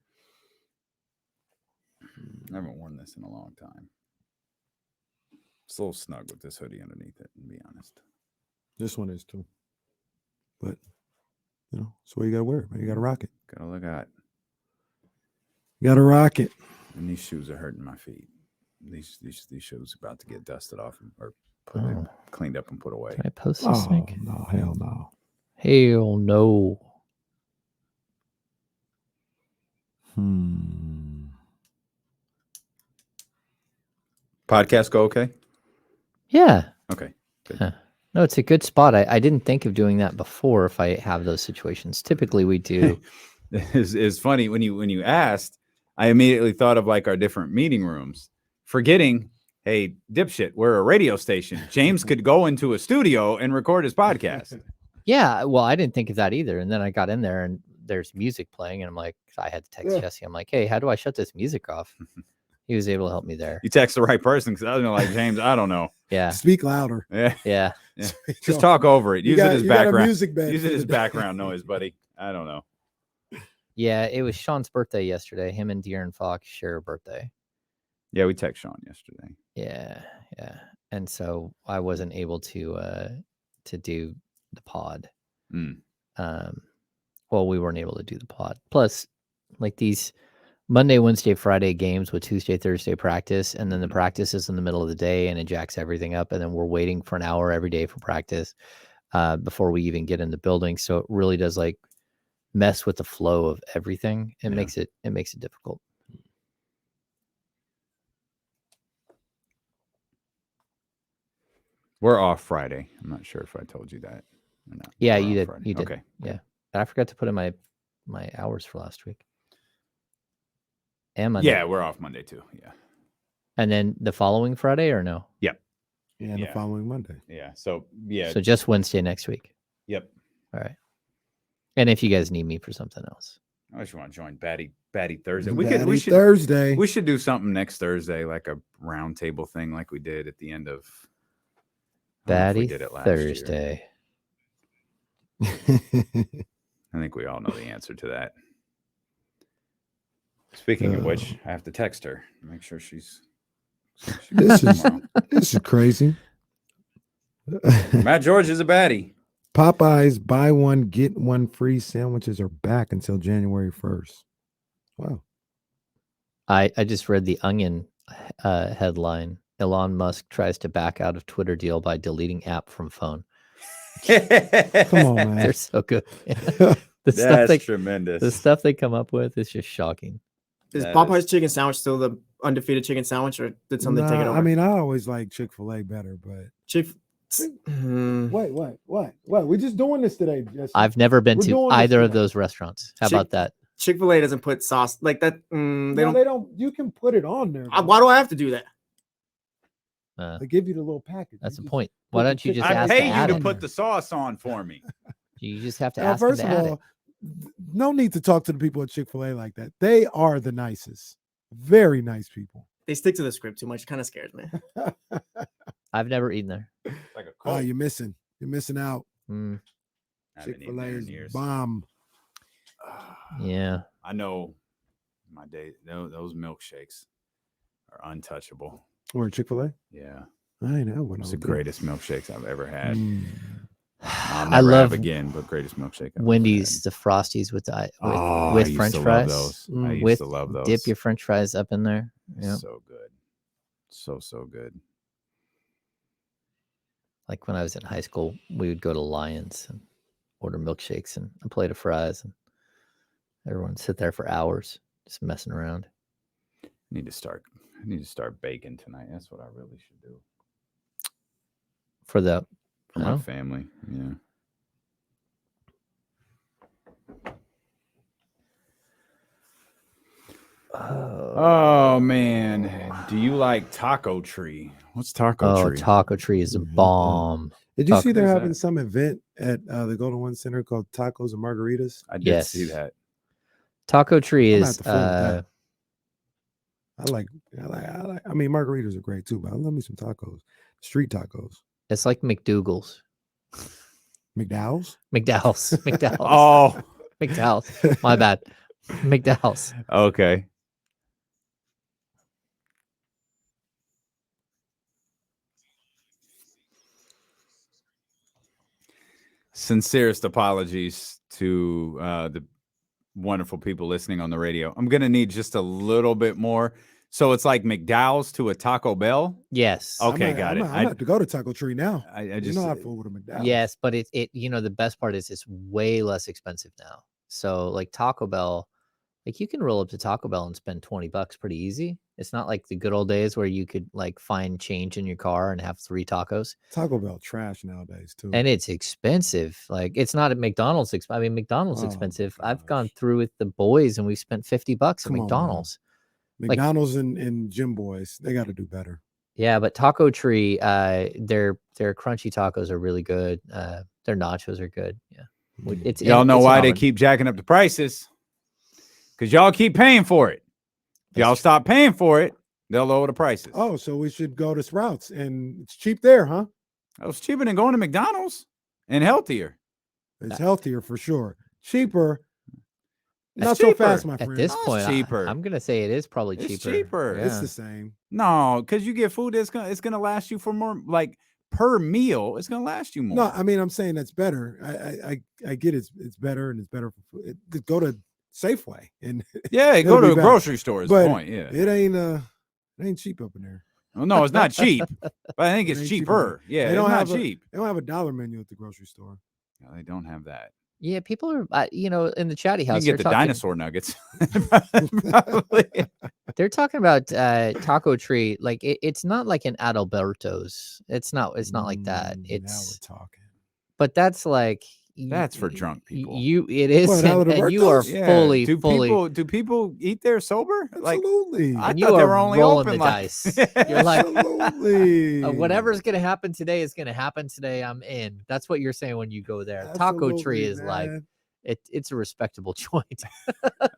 Speaker 1: I haven't worn this in a long time. It's a little snug with this hoodie underneath it, to be honest.
Speaker 3: This one is too. But, that's what you got to wear, man. You got to rock it.
Speaker 1: Gotta look at.
Speaker 3: Got to rock it.
Speaker 1: And these shoes are hurting my feet. These shoes are about to get dusted off or cleaned up and put away.
Speaker 2: Can I post this,
Speaker 3: Oh,
Speaker 2: Nick?
Speaker 3: no. Hell no.
Speaker 2: Hell no.
Speaker 1: Podcast go okay?
Speaker 2: Yeah.
Speaker 1: Okay. Good.
Speaker 2: Huh. No, it's a good spot. I didn't think of doing that before if I have those situations. Typically we do.
Speaker 1: It's funny when you asked, I immediately thought of like our different meeting rooms, forgetting, hey, dipshit, we're a radio station. James could go into a studio and record his podcast.
Speaker 2: Yeah, well, I didn't think of that either. And then I got in there and there's music playing, and I'm like, I had to text Jesse. I'm like, hey, how do I shut this music off? He was able to help me there.
Speaker 1: You text the right person because I was like, James, I don't know.
Speaker 2: Yeah.
Speaker 3: Speak louder.
Speaker 1: Yeah.
Speaker 2: Yeah.
Speaker 1: Just talk over it. Use it as background.
Speaker 3: Music bed
Speaker 1: Use
Speaker 3: for
Speaker 1: it
Speaker 3: the
Speaker 1: as
Speaker 3: day.
Speaker 1: background noise, buddy. I don't know.
Speaker 2: Yeah, it was Sean's birthday yesterday. Him and De'Aaron Fox share a birthday.
Speaker 1: Yeah, we text Sean yesterday.
Speaker 2: Yeah, yeah. And so I wasn't able to do the pod. Well, we weren't able to do the pod. Plus, like these Monday, Wednesday, Friday games with Tuesday, Thursday practice, and then the practice is in the middle of the day and it jacks everything up. And then we're waiting for an hour every day for practice before we even get in the building. So it really does like mess with the flow of everything. It makes it difficult.
Speaker 1: We're off Friday. I'm not sure if I told you that or not.
Speaker 2: Yeah,
Speaker 1: We're
Speaker 2: you
Speaker 1: off
Speaker 2: did.
Speaker 1: Friday.
Speaker 2: You did.
Speaker 1: Okay.
Speaker 2: Yeah. I forgot to put in my hours for last week. And Monday.
Speaker 1: Yeah, we're off Monday too. Yeah.
Speaker 2: And then the following Friday or no?
Speaker 1: Yep.
Speaker 3: And the following Monday.
Speaker 1: Yeah. So yeah.
Speaker 2: So just Wednesday next week.
Speaker 1: Yep.
Speaker 2: All right. And if you guys need me for something else.
Speaker 1: I just want to join Batty Thursday.
Speaker 3: We should Thursday.
Speaker 1: We should do something next Thursday, like a round table thing like we did at the end of
Speaker 2: Batty
Speaker 1: did it last
Speaker 2: Thursday.
Speaker 1: I think we all know the answer to that. Speaking of which, I have to text her. Make sure she's
Speaker 3: This is crazy.
Speaker 1: Matt George is a baddie.
Speaker 3: Popeyes buy one get one free sandwiches are back until January 1st. Wow.
Speaker 2: I just read the Onion headline. Elon Musk tries to back out of Twitter deal by deleting app from phone.
Speaker 3: Come on, man.
Speaker 2: They're so good.
Speaker 1: That's tremendous.
Speaker 2: The stuff they come up with is just shocking.
Speaker 4: Is Popeye's chicken sandwich still the undefeated chicken sandwich, or did something take it over?
Speaker 3: I mean, I always like Chick-fil-A better, but Wait. We're just doing this today, Jesse.
Speaker 2: I've never been to either of those restaurants. How about that?
Speaker 4: Chick-fil-A doesn't put sauce like that. They don't.
Speaker 3: You can put it on there.
Speaker 4: Why do I have to do that?
Speaker 3: They give you the little package.
Speaker 2: That's the point. Why don't you just
Speaker 1: I
Speaker 2: ask
Speaker 1: pay
Speaker 2: to add
Speaker 1: you to
Speaker 2: it?
Speaker 1: put the sauce on for me.
Speaker 2: You just have to
Speaker 3: Now,
Speaker 2: ask
Speaker 3: first
Speaker 2: them
Speaker 3: of
Speaker 2: to add
Speaker 3: all,
Speaker 2: it.
Speaker 3: no need to talk to the people at Chick-fil-A like that. They are the nicest. Very nice people.
Speaker 4: They stick to the script too much. It kind of scares me.
Speaker 2: I've never eaten there.
Speaker 1: Like a
Speaker 3: Oh, you're missing out.
Speaker 1: Chick-fil-A
Speaker 3: Chick-fil-A is bomb.
Speaker 2: Yeah.
Speaker 1: I know my day. Those milkshakes are untouchable.
Speaker 3: Or Chick-fil-A?
Speaker 1: Yeah.
Speaker 3: I know.
Speaker 1: It's the greatest milkshakes I've ever had. I'll
Speaker 2: I
Speaker 1: never
Speaker 2: love
Speaker 1: have again, but greatest milkshake.
Speaker 2: Wendy's, the Frosties with French fries.
Speaker 1: I used to love those.
Speaker 2: Dip your French fries up in there. Yep.
Speaker 1: So good. So good.
Speaker 2: Like when I was in high school, we would go to Lions and order milkshakes and a plate of fries, and everyone would sit there for hours just messing around.
Speaker 1: I need to start baking tonight. That's what I really should do.
Speaker 2: For
Speaker 1: my family. Yeah. Oh man. Do you like Taco Tree? What's Taco Tree?
Speaker 2: Taco Tree is a bomb.
Speaker 3: Did you see they're having some event at the Golden One Center called Tacos and Margaritas?
Speaker 1: I did see that.
Speaker 2: Taco Tree is
Speaker 3: I mean, margaritas are great too, but I love me some tacos. Street tacos.
Speaker 2: It's like McDougal's.
Speaker 3: McDowell's?
Speaker 2: McDowell's.
Speaker 1: Oh.
Speaker 2: McDowell's. My bad. McDowell's.
Speaker 1: Okay. Sincerest apologies to the wonderful people listening on the radio, I'm going to need just a little bit more. So it's like McDowell's to a Taco Bell.
Speaker 2: Yes.
Speaker 1: Okay,
Speaker 3: I'm
Speaker 1: got it.
Speaker 3: I'm gonna have to go to Taco Tree now.
Speaker 1: I just
Speaker 3: you know I fool with a McDonald's.
Speaker 2: Yes, but it the best part is it's way less expensive now. So like Taco Bell, like you can roll up to Taco Bell and spend $20 pretty easy. It's not like the good old days where you could like find change in your car and have 3 tacos.
Speaker 3: Taco Bell trash nowadays too.
Speaker 2: And it's expensive. Like it's not at McDonald's. I mean, McDonald's
Speaker 3: Oh,
Speaker 2: expensive.
Speaker 3: my
Speaker 2: I've gone
Speaker 3: gosh.
Speaker 2: through with the boys and we spent $50 at
Speaker 3: Come on, man.
Speaker 2: McDonald's.
Speaker 3: McDonald's and Gym Boys, they got to do better.
Speaker 2: Yeah, but Taco Tree, their crunchy tacos are really good. Their nachos are good. Yeah, it's
Speaker 1: y'all know
Speaker 2: it's
Speaker 1: why they
Speaker 2: Auburn.
Speaker 1: keep jacking up the prices? Because y'all keep paying for it. If y'all stop paying for it, they'll lower the prices.
Speaker 3: Oh, so we should go to Sprouts, and it's cheap there, huh?
Speaker 1: That was cheaper than going to McDonald's and healthier.
Speaker 3: It's healthier for sure. Cheaper.
Speaker 1: It's
Speaker 3: Not
Speaker 1: cheaper.
Speaker 3: so fast, my
Speaker 2: At
Speaker 3: friend.
Speaker 2: this
Speaker 1: No, it's
Speaker 2: point,
Speaker 1: cheaper.
Speaker 2: I'm gonna say it is probably
Speaker 1: It's
Speaker 2: cheaper.
Speaker 1: cheaper.
Speaker 3: It's
Speaker 2: Yeah.
Speaker 3: the same.
Speaker 1: No, because you get food that's gonna last you for more, like per meal. It's gonna last you more.
Speaker 3: No, I mean I'm saying that's better. I get it's better and it's better for food. Go to Safeway and
Speaker 1: yeah,
Speaker 3: it'll
Speaker 1: go to
Speaker 3: be
Speaker 1: a
Speaker 3: better.
Speaker 1: grocery store is the
Speaker 3: But
Speaker 1: point. Yeah.
Speaker 3: it ain't cheap up in there.
Speaker 1: Well, no, it's not cheap, but I think
Speaker 3: It
Speaker 1: it's
Speaker 3: ain't cheap
Speaker 1: cheaper. Yeah,
Speaker 3: They
Speaker 1: it's
Speaker 3: don't
Speaker 1: not
Speaker 3: have
Speaker 1: cheap.
Speaker 3: They don't have a dollar menu at the grocery store.
Speaker 1: No, they don't have that.
Speaker 2: Yeah, people are, in the chatty
Speaker 1: You
Speaker 2: house.
Speaker 1: can get
Speaker 2: they're
Speaker 1: the
Speaker 2: talking,
Speaker 1: dinosaur nuggets. Probably.
Speaker 2: They're talking about Taco Tree. Like it's not like an Adalberto's. It's not like that.
Speaker 3: Now
Speaker 2: It's
Speaker 3: we're talking.
Speaker 2: but that's like
Speaker 1: That's for drunk people.
Speaker 2: It is,
Speaker 3: What,
Speaker 2: and you are
Speaker 3: Adalberto's?
Speaker 1: Yeah.
Speaker 2: fully.
Speaker 1: Do people eat there sober? Like
Speaker 3: Absolutely.
Speaker 1: I
Speaker 2: And you
Speaker 1: thought they
Speaker 2: are
Speaker 1: were only
Speaker 2: rolling
Speaker 1: open
Speaker 2: the
Speaker 1: like
Speaker 2: dice. You're like,
Speaker 3: Absolutely.
Speaker 2: whatever's gonna happen today is gonna happen today. I'm in. That's what you're saying when you go there. Taco Tree
Speaker 3: Absolutely,
Speaker 2: is like
Speaker 3: man.
Speaker 2: it's a respectable joint.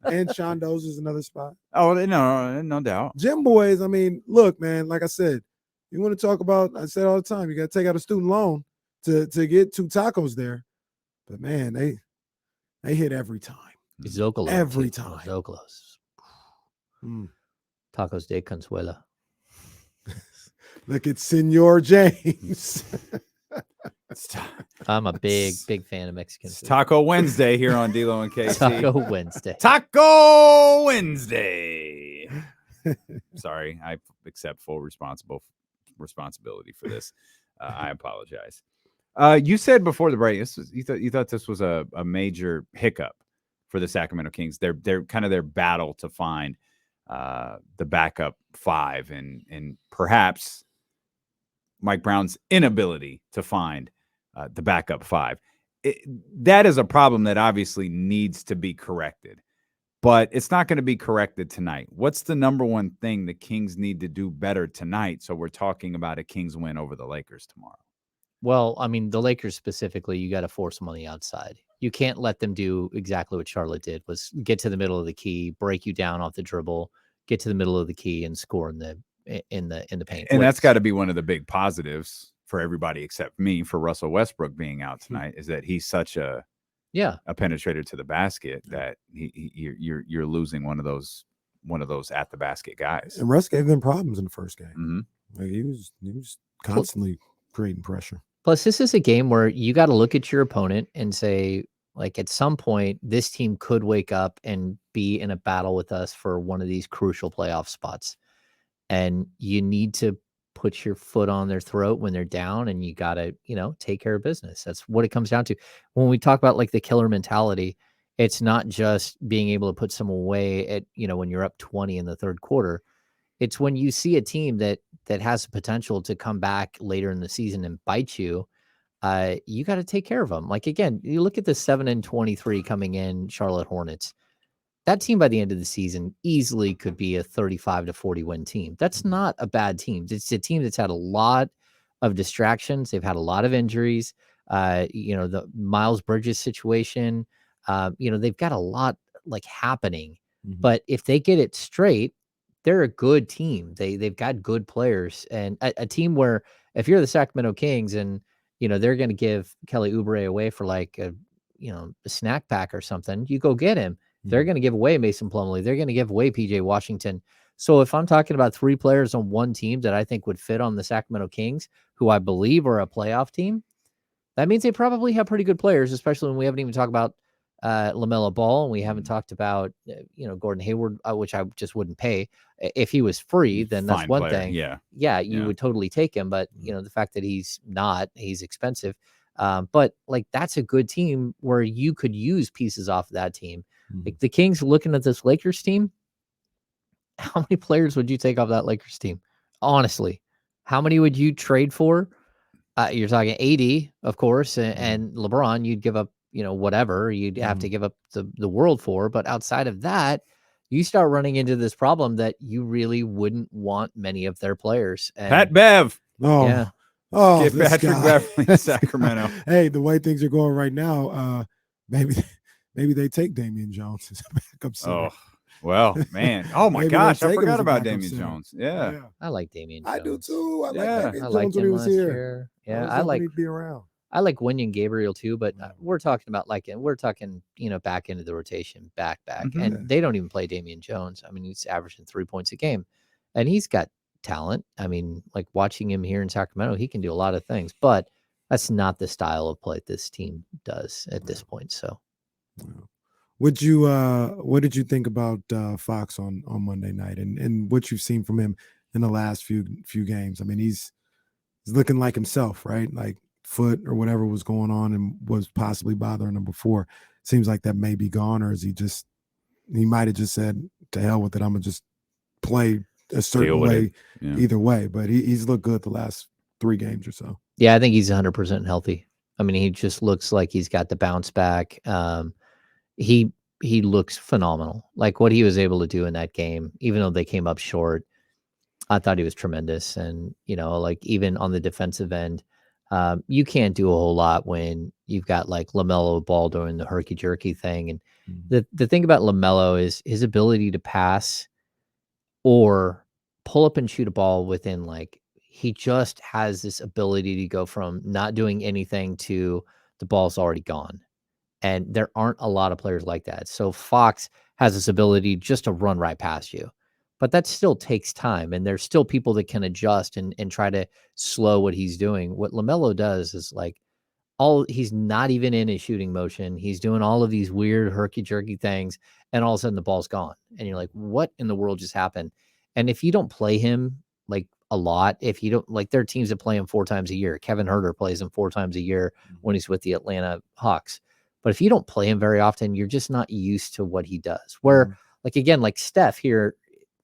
Speaker 3: And Shondo's is another spot.
Speaker 1: Oh, no doubt.
Speaker 3: Gym Boys, I mean, look, man, like I said, you want to talk about, I said all the time, you got to take out a student loan to get 2 tacos there. But man, they hit every time.
Speaker 2: Zocalo
Speaker 3: Every
Speaker 2: too.
Speaker 3: time.
Speaker 2: Zocalos.
Speaker 3: Mm.
Speaker 2: Tacos de Consuela.
Speaker 3: Look at Senor James.
Speaker 2: I'm a big
Speaker 1: It's-
Speaker 2: fan of Mexican
Speaker 1: It's
Speaker 2: food.
Speaker 1: Taco Wednesday here on D'Lo and KC.
Speaker 2: Taco Wednesday.
Speaker 1: Taco Wednesday. Sorry, I accept full responsibility for this. I apologize. You said before the break, you thought this was a major hiccup for the Sacramento Kings. They're kind of their battle to find the backup 5 and perhaps Mike Brown's inability to find the backup 5. That is a problem that obviously needs to be corrected, but it's not going to be corrected tonight. What's the number one thing the Kings need to do better tonight? So we're talking about a Kings win over the Lakers tomorrow.
Speaker 2: Well, I mean, the Lakers specifically, you got to force them on the outside. You can't let them do exactly what Charlotte did, was get to the middle of the key, break you down off the dribble, get to the middle of the key, and score in the paint.
Speaker 1: And that's got to be one of the big positives for everybody except me, for Russell Westbrook being out tonight, is that he's such a penetrator to the basket that you're losing one of those at the basket guys.
Speaker 3: And Russ gave them problems in the first game.
Speaker 1: Mm-hmm.
Speaker 3: Like he was constantly creating pressure.
Speaker 2: Plus, this is a game where you got to look at your opponent and say, like, at some point, this team could wake up and be in a battle with us for one of these crucial playoff spots. And you need to put your foot on their throat when they're down, and you got to, take care of business. That's what it comes down to. When we talk about like the killer mentality, it's not just being able to put someone away at, when you're up 20 in the third quarter. It's when you see a team that has the potential to come back later in the season and bite you. You got to take care of them. Like, again, you look at the 7-23 coming in Charlotte Hornets. That team by the end of the season easily could be a 35-40 win team. That's not a bad team. It's a team that's had a lot of distractions. They've had a lot of injuries. The Miles Bridges situation, they've got a lot like happening, but if they get it straight, they're a good team. They've got good players, and a team where if you're the Sacramento Kings and, they're going to give Kelly Oubre away for like a snack pack or something, you go get him. They're going to give away Mason Plumlee. They're going to give away PJ Washington. So if I'm talking about 3 players on one team that I think would fit on the Sacramento Kings, who I believe are a playoff team, that means they probably have pretty good players, especially when we haven't even talked about LaMelo Ball, and we haven't talked about Gordon Hayward, which I just wouldn't pay. If he was free, then that's
Speaker 1: Fine
Speaker 2: one
Speaker 1: player,
Speaker 2: thing.
Speaker 1: yeah.
Speaker 2: You would totally take him. But the fact that he's expensive. But like that's a good team where you could use pieces off of that team. Like the Kings looking at this Lakers team, how many players would you take off that Lakers team? Honestly, how many would you trade for? You're talking AD, of course, and LeBron. You'd give up, whatever you'd have to give up the world for. But outside of that, you start running into this problem that you really wouldn't want many of their players. And,
Speaker 1: Pat Bev.
Speaker 2: Yeah.
Speaker 3: Oh,
Speaker 1: Get
Speaker 3: this
Speaker 1: Patrick
Speaker 3: guy.
Speaker 1: Beverly in Sacramento.
Speaker 3: Hey, the way things are going right now, maybe they take Damian Jones as a backup center.
Speaker 1: Oh, well, man. Oh, my
Speaker 3: Maybe
Speaker 1: gosh.
Speaker 3: they
Speaker 1: I
Speaker 3: take him
Speaker 1: forgot
Speaker 3: as a
Speaker 1: about
Speaker 3: backup
Speaker 1: Damian
Speaker 3: center.
Speaker 1: Jones. Yeah.
Speaker 2: I like Damian Jones.
Speaker 3: I do too. I
Speaker 1: Yeah.
Speaker 3: like
Speaker 2: I
Speaker 3: Damian
Speaker 2: liked
Speaker 3: Jones when
Speaker 2: him
Speaker 3: he was
Speaker 2: last
Speaker 3: here.
Speaker 2: year. Yeah,
Speaker 3: was
Speaker 2: I
Speaker 3: hoping
Speaker 2: like
Speaker 3: he'd be around.
Speaker 2: I like Wenyen Gabriel too, but we're talking about we're talking, back into the rotation, back. And they don't even play Damian Jones. I mean, he's averaging 3 points a game and he's got talent. I mean, like watching him here in Sacramento, he can do a lot of things, but that's not the style of play this team does at this point. So
Speaker 3: what did you think about Fox on Monday night and what you've seen from him in the last few games? I mean, he's looking like himself, right? Like foot or whatever was going on and was possibly bothering him before. Seems like that may be gone, or is he might have just said, to hell with it, I'm gonna just play a certain way either way. But he's looked good the last 3 games or so.
Speaker 2: Yeah, I think he's 100% healthy. I mean, he just looks like he's got the bounce back. He looks phenomenal. Like what he was able to do in that game, even though they came up short, I thought he was tremendous. And, like even on the defensive end, you can't do a whole lot when you've got like LaMelo Ball doing the herky jerky thing. And the thing about LaMelo is his ability to pass or pull up and shoot a ball within he just has this ability to go from not doing anything to the ball's already gone. And there aren't a lot of players like that. So Fox has this ability just to run right past you. But that still takes time. And there's still people that can adjust and try to slow what he's doing. What LaMelo does is he's not even in his shooting motion. He's doing all of these weird herky-jerky things. And all of a sudden the ball's gone. And you're like, what in the world just happened? And if you don't play him a lot, if you don't there are teams that play him 4 times a year. Kevin Huerter plays him 4 times a year when he's with the Atlanta Hawks. But if you don't play him very often, you're just not used to what he does. Where again, Steph here,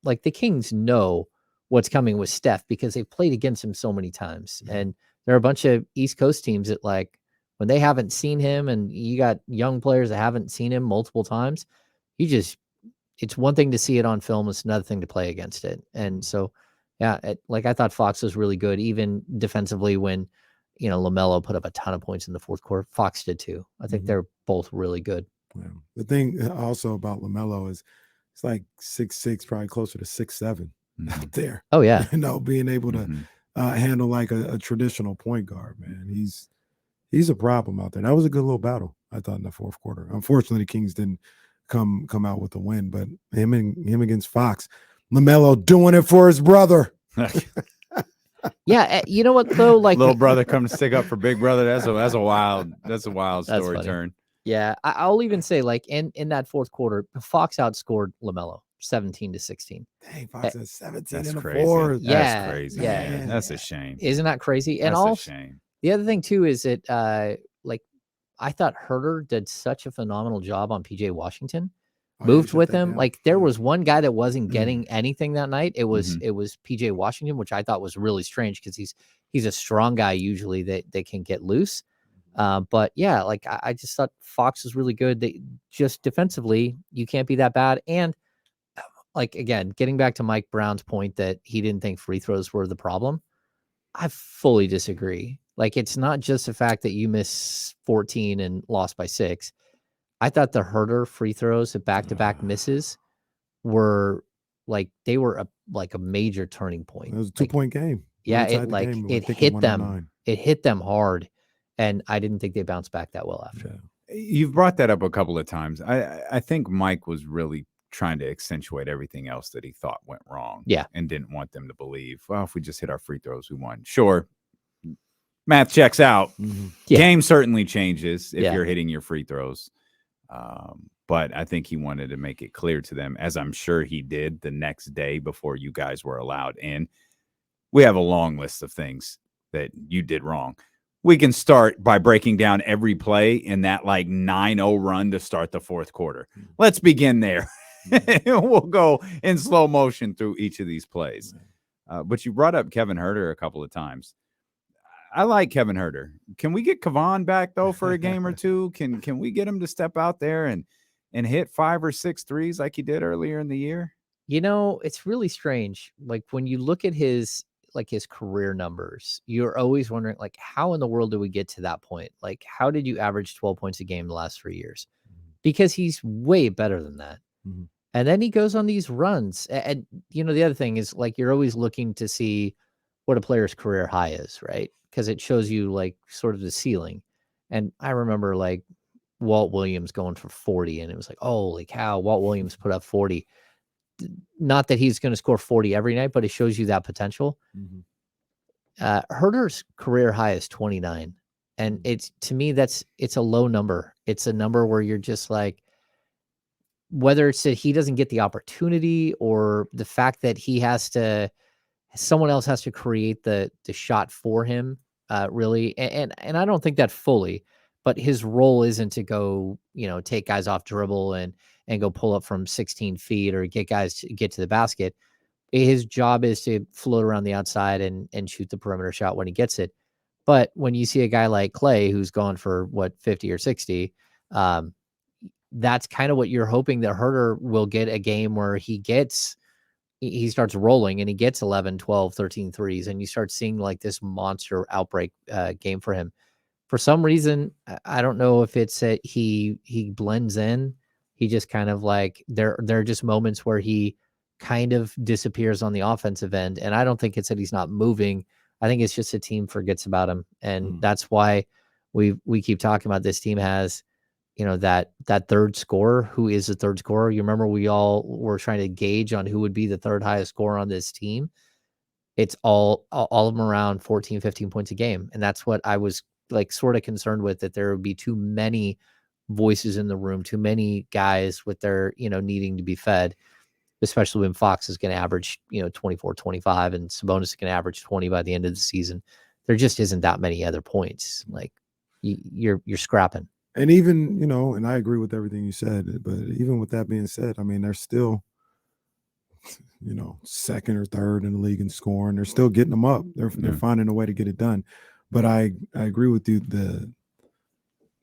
Speaker 2: the Kings know what's coming with Steph because they've played against him so many times. And there are a bunch of East Coast teams that when they haven't seen him and you got young players that haven't seen him multiple times, it's one thing to see it on film. It's another thing to play against it. And so, yeah, I thought Fox was really good, even defensively when, LaMelo put up a ton of points in the fourth quarter. Fox did too. I think they're both really good.
Speaker 3: Yeah. The thing also about LaMelo is it's 6'6", probably closer to 6'7" out there.
Speaker 2: Oh yeah.
Speaker 3: Being able to handle a traditional point guard, man. He's a problem out there. That was a good little battle, I thought, in the fourth quarter. Unfortunately, the Kings didn't come out with a win, but him against Fox, LaMelo doing it for his brother.
Speaker 2: Yeah, you know what though?
Speaker 1: Little brother come to stick up for big brother. That's a wild story turn.
Speaker 2: Yeah, I'll even say in that fourth quarter, Fox outscored LaMelo 17-16.
Speaker 3: Dang, Fox has 17
Speaker 1: That's
Speaker 3: in the
Speaker 1: crazy.
Speaker 3: fourth.
Speaker 2: Yeah,
Speaker 1: That's crazy.
Speaker 2: yeah.
Speaker 1: Man. That's a shame.
Speaker 2: Isn't that crazy? And
Speaker 1: That's
Speaker 2: also,
Speaker 1: a shame.
Speaker 2: the other thing too is that I thought Huerter did such a phenomenal job on PJ Washington. Moved with him. There was one guy that wasn't getting anything that night. It was PJ Washington, which I thought was really strange because he's a strong guy usually that they can get loose. But yeah, I just thought Fox was really good. They just defensively, you can't be that bad. And again, getting back to Mike Brown's point that he didn't think free throws were the problem. I fully disagree. It's not just the fact that you miss 14 and lost by 6. I thought the Huerter free throws, the back-to-back misses, were they were a major turning point.
Speaker 3: It was a 2-point game.
Speaker 2: Yeah, it hit them. It hit them hard, and I didn't think they bounced back that well after.
Speaker 3: Yeah.
Speaker 1: You've brought that up a couple of times. I think Mike was really trying to accentuate everything else that he thought went wrong.
Speaker 2: Yeah,
Speaker 1: and didn't want them to believe, well, if we just hit our free throws, we won. Sure, math checks out.
Speaker 2: Yeah.
Speaker 1: Game certainly changes if you're hitting your free throws. But I think he wanted to make it clear to them, as I'm sure he did the next day before you guys were allowed in. We have a long list of things that you did wrong. We can start by breaking down every play in that like 9-0 run to start the fourth quarter. Let's begin there. We'll go in slow motion through each of these plays. But you brought up Kevin Huerter a couple of times. I like Kevin Huerter. Can we get Kevon back though for a game or two? Can we get him to step out there and hit 5 or 6 threes like he did earlier in the year?
Speaker 2: You know, it's really strange. Like when you look at his career numbers, you're always wondering, like, how in the world do we get to that point? Like, how did you average 12 points a game the last 3 years? Because he's way better than that.
Speaker 3: Mhm.
Speaker 2: And then he goes on these runs. And, you know, the other thing is, like, you're always looking to see what a player's career high is, right? Because it shows you, like, sort of the ceiling. And I remember, like, Walt Williams going for 40, and it was like, holy cow, Walt Williams put up 40. Not that he's going to score 40 every night, but it shows you that potential.
Speaker 3: Mhm.
Speaker 2: Herter's career high is 29. And it's, to me, it's a low number. It's a number where you're just like, whether it's that he doesn't get the opportunity or the fact that someone else has to create the shot for him, really. And I don't think that fully, but his role isn't to go, you know, take guys off dribble and go pull up from 16 feet or get guys to get to the basket. His job is to float around the outside and shoot the perimeter shot when he gets it. But when you see a guy like Clay, who's gone for 50 or 60, that's kind of what you're hoping that Huerter will get, a game where he starts rolling and he gets 11, 12, 13 threes. And you start seeing like this monster outbreak game for him. For some reason, I don't know if it's that he blends in. He just kind of like, there are just moments where he kind of disappears on the offensive end. And I don't think it's that he's not moving. I think it's just the team forgets about him. And that's why we keep talking about this team has, you know, that third scorer. Who is the third scorer? You remember we all were trying to gauge on who would be the third highest scorer on this team. It's all of them around 14, 15 points a game. And that's what I was like sort of concerned with, that there would be too many voices in the room, too many guys with their, you know, needing to be fed, especially when Fox is going to average, you know, 24, 25 and Sabonis is going to average 20 by the end of the season. There just isn't that many other points. Like you're scrapping.
Speaker 3: And even, you know, and I agree with everything you said, but even with that being said, I mean, they're still, you know, second or third in the league in scoring. They're still getting them up. They're finding a way to get it done. But I agree with you.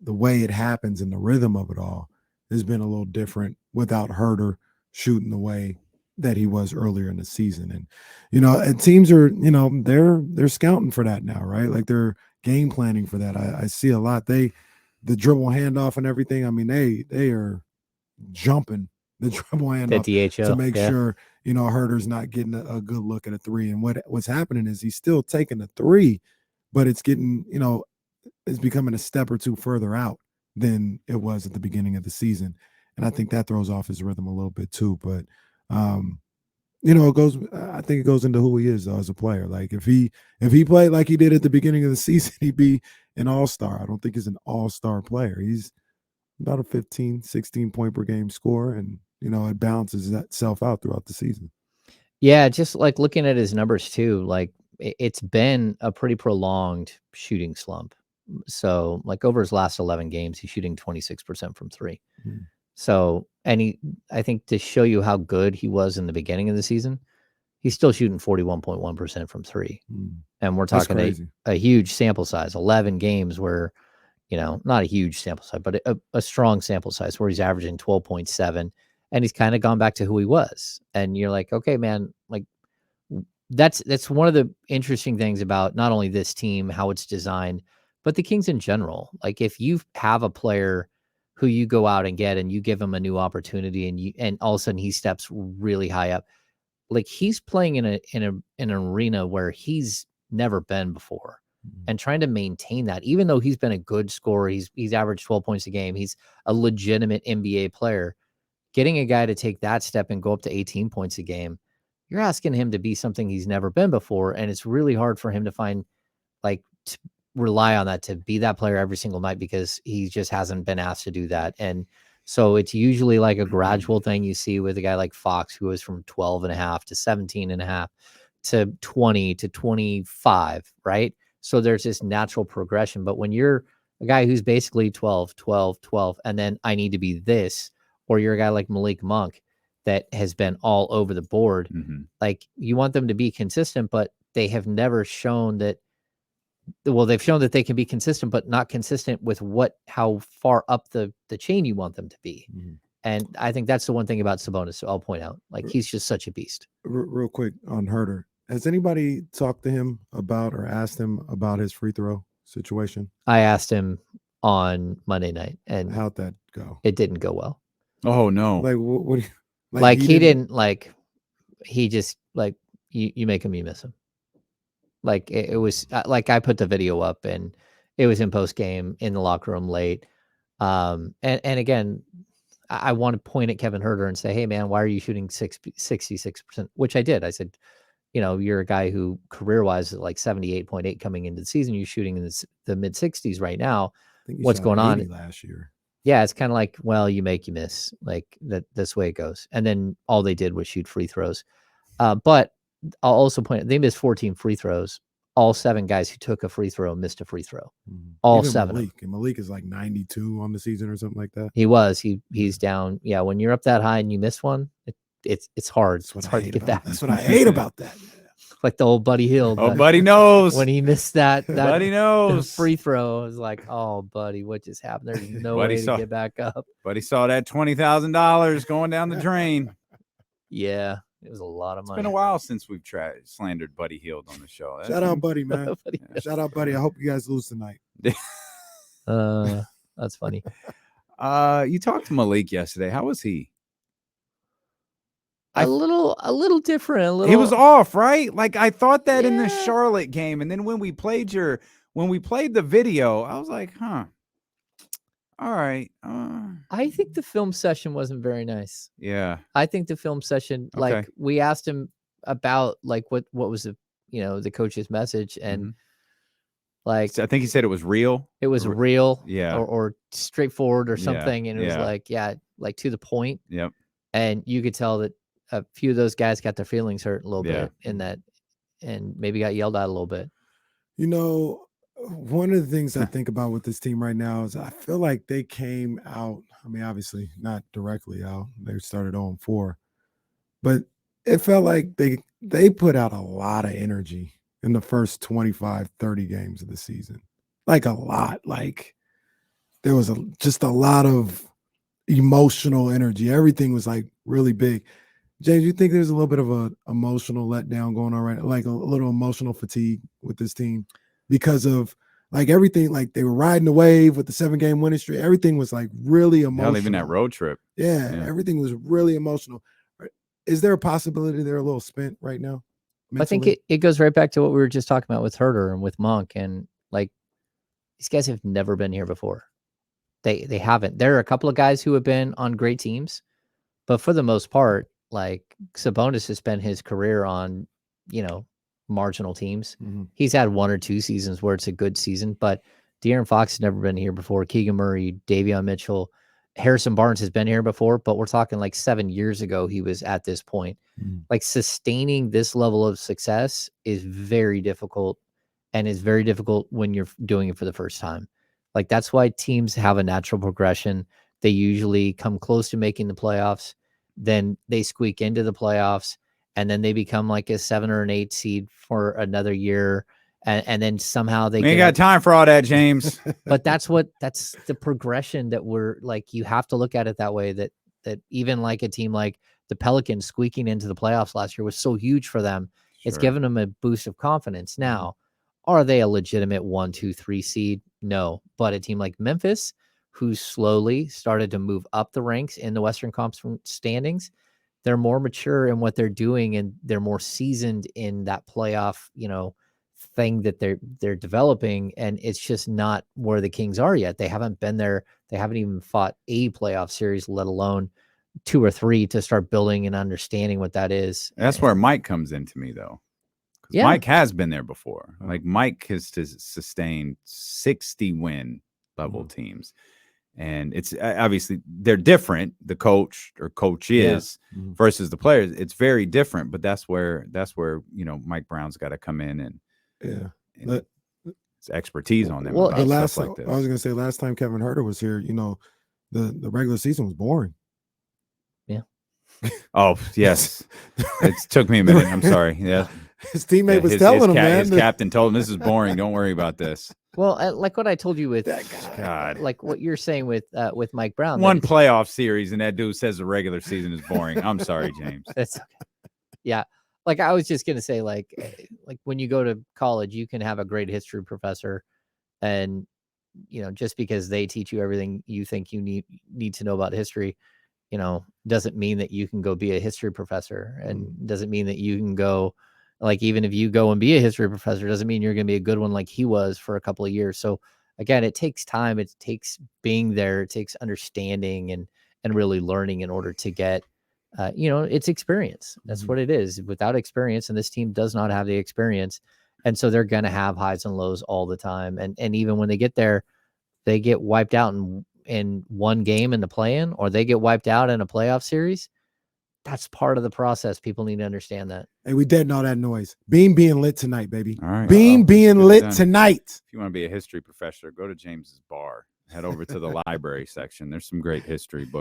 Speaker 3: The way it happens and the rhythm of it all has been a little different without Huerter shooting the way that he was earlier in the season. And, you know, and teams are, you know, they're scouting for that now, right? Like they're game planning for that. I see a lot. The dribble handoff and everything. I mean, they are jumping the dribble handoff to make sure, you know, Herter's not getting a good look at a three. And what's happening is he's still taking the three, but it's getting, you know, it's becoming a step or two further out than it was at the beginning of the season. And I think that throws off his rhythm a little bit too. But, you know, I think it goes into who he is though, as a player. Like if he played like he did at the beginning of the season, he'd be an all-star. I don't think he's an all-star player. He's about a 15, 16 point per game scorer. And, you know, it balances itself out throughout the season.
Speaker 2: Yeah. Just like looking at his numbers too, like it's been a pretty prolonged shooting slump. So like over his last 11 games, he's shooting 26% from three. So, and I think to show you how good he was in the beginning of the season, he's still shooting 41.1% from three. And we're talking a huge sample size, 11 games where, you know, not a huge sample size, but a strong sample size where he's averaging 12.7, and he's kind of gone back to who he was. And you're like, okay, man, like that's one of the interesting things about not only this team, how it's designed, but the Kings in general. Like if you have a player who you go out and get and you give him a new opportunity and all of a sudden he steps really high up, like he's playing in an arena where he's never been before, and trying to maintain that, even though he's been a good scorer, he's averaged 12 points a game, he's a legitimate NBA player. Getting a guy to take that step and go up to 18 points a game, you're asking him to be something he's never been before. And it's really hard for him to find, like, to rely on that to be that player every single night, because he just hasn't been asked to do that. And So it's usually like a gradual thing you see with a guy like Fox, who was from 12.5 to 17.5 to 20 to 25, right? So there's this natural progression. But when you're a guy who's basically 12, 12, 12, and then I need to be this, or you're a guy like Malik Monk that has been all over the board, like you want them to be consistent, but they have never shown that. Well, they've shown that they can be consistent, but not consistent with how far up the chain you want them to be. And I think that's the one thing about Sabonis. So I'll point out, like, he's just such a beast.
Speaker 3: Real quick on Herter, has anybody talked to him about or asked him about his free throw situation?
Speaker 2: I asked him on Monday night, and
Speaker 3: how'd that go?
Speaker 2: It didn't go well.
Speaker 1: Oh no!
Speaker 3: Like what do you,
Speaker 2: like he didn't like. He just like you make him, you miss him. Like it was like I put the video up and it was in post game in the locker room late. And again, I want to point at Kevin Herter and say, hey man, why are you shooting 66%? Which I did. I said, you're a guy who career wise is like 78.8 coming into the season. You're shooting in the mid 60s right now. What's going on
Speaker 3: last year?
Speaker 2: Yeah, it's kind of like, well, you make, you miss, like that's the way it goes. And then all they did was shoot free throws. But I'll also point out, they missed 14 free throws. All 7 guys who took a free throw missed a free throw. All
Speaker 3: Even
Speaker 2: 7.
Speaker 3: Malik is like 92 on the season or something like that.
Speaker 2: He's down. Yeah, when you're up that high and you miss one, it's hard. It's hard to get back.
Speaker 3: That's what I hate about that.
Speaker 2: Like the old Buddy Hield.
Speaker 1: Oh, Buddy knows.
Speaker 2: When he missed that
Speaker 1: Buddy knows.
Speaker 2: free throw, it was like, oh, buddy, what just happened? There's no way to get back up.
Speaker 1: Buddy saw that $20,000 going down the drain.
Speaker 2: Yeah, it was a lot of money.
Speaker 1: It's been a while since we've slandered Buddy Hield on the show.
Speaker 3: Shout out, Buddy, man. Shout out, Buddy. I hope you guys lose tonight.
Speaker 2: That's funny.
Speaker 1: You talked to Malik yesterday. How was he?
Speaker 2: A little different.
Speaker 1: He was off, right? Like I thought that in the Charlotte game, and then when we played the video, I was like, huh. All right.
Speaker 2: I think the film session wasn't very nice.
Speaker 1: Yeah.
Speaker 2: I think the film session, like we asked him about like what was the coach's message, and like
Speaker 1: I think he said it was real.
Speaker 2: It was real,
Speaker 1: yeah,
Speaker 2: or straightforward or something, and it was like to the point.
Speaker 1: Yep.
Speaker 2: And you could tell that a few of those guys got their feelings hurt a little bit in that, and maybe got yelled at a little bit.
Speaker 3: One of the things I think about with this team right now is I feel like they came out, I mean, obviously not directly out. They started 0-4, but it felt like they put out a lot of energy in the first 25, 30 games of the season. Like a lot. Like there was just a lot of emotional energy. Everything was like really big. James, you think there's a little bit of a emotional letdown going on right, like a little emotional fatigue with this team because of like everything, like they were riding the wave with the 7-game winning streak. Everything was like really emotional.
Speaker 1: Not even that road trip.
Speaker 3: Yeah, everything was really emotional. Is there a possibility they're a little spent right now? Mentally?
Speaker 2: I think it goes right back to what we were just talking about with Herter and with Monk, and like these guys have never been here before. They haven't. There are a couple of guys who have been on great teams, but for the most part, like Sabonis has spent his career on, marginal teams. He's had 1 or 2 seasons where it's a good season, but De'Aaron Fox has never been here before. Keegan Murray, Davion Mitchell, Harrison Barnes has been here before, but we're talking like 7 years ago he was at this point. Like sustaining this level of success is very difficult, and is very difficult when you're doing it for the first time. Like that's why teams have a natural progression. They usually come close to making the playoffs, then they squeak into the playoffs, and then they become like a 7 or an 8 seed for another year. And then somehow they
Speaker 1: ain't got time for all that, James.
Speaker 2: But that's the progression that we're like, you have to look at it that way, that even like a team like the Pelicans squeaking into the playoffs last year was so huge for them. Sure. It's given them a boost of confidence. Now, are they a legitimate 1, 2, 3 seed? No. But a team like Memphis, who slowly started to move up the ranks in the Western Conference standings, they're more mature in what they're doing, and they're more seasoned in that playoff, thing that they're developing. And it's just not where the Kings are yet. They haven't been there. They haven't even fought a playoff series, let alone 2 or 3, to start building and understanding what that is.
Speaker 1: That's where Mike comes into me, though. Yeah. Mike has been there before. Like Mike has sustained 60 win level teams. And it's obviously they're different. The coach or coaches versus the players. It's very different, but that's where Mike Brown's got to come in and his expertise on them.
Speaker 3: Well,
Speaker 1: about
Speaker 3: last
Speaker 1: stuff like this.
Speaker 3: I was gonna say last time Kevin Huerter was here, the regular season was boring.
Speaker 2: Yeah.
Speaker 1: Oh yes, it took me a minute. I'm sorry. Yeah,
Speaker 3: his teammate was telling him, man.
Speaker 1: His captain told him this is boring. Don't worry about this.
Speaker 2: Well, like what I told you with
Speaker 1: God,
Speaker 2: like what you're saying with Mike Brown.
Speaker 1: One playoff series, and that dude says the regular season is boring. I'm sorry, James.
Speaker 2: That's okay. Yeah. Like I was just gonna say, like when you go to college, you can have a great history professor, and just because they teach you everything you think you need to know about history, doesn't mean that you can go be a history professor, and doesn't mean that you can go, like, even if you go and be a history professor, doesn't mean you're going to be a good one like he was for a couple of years. So again, it takes time. It takes being there. It takes understanding and really learning in order to get, it's experience. That's what it is. Without experience, and this team does not have the experience. And so they're going to have highs and lows all the time. And even when they get there, they get wiped out in one game in the play-in, or they get wiped out in a playoff series. That's part of the process. People need to understand that.
Speaker 3: Hey, we dead in all that noise. Beam being lit tonight, baby.
Speaker 1: All right.
Speaker 3: Beam being lit tonight.
Speaker 1: If you want to be a history professor, go to James's bar. Head over to the library section. There's some great history books.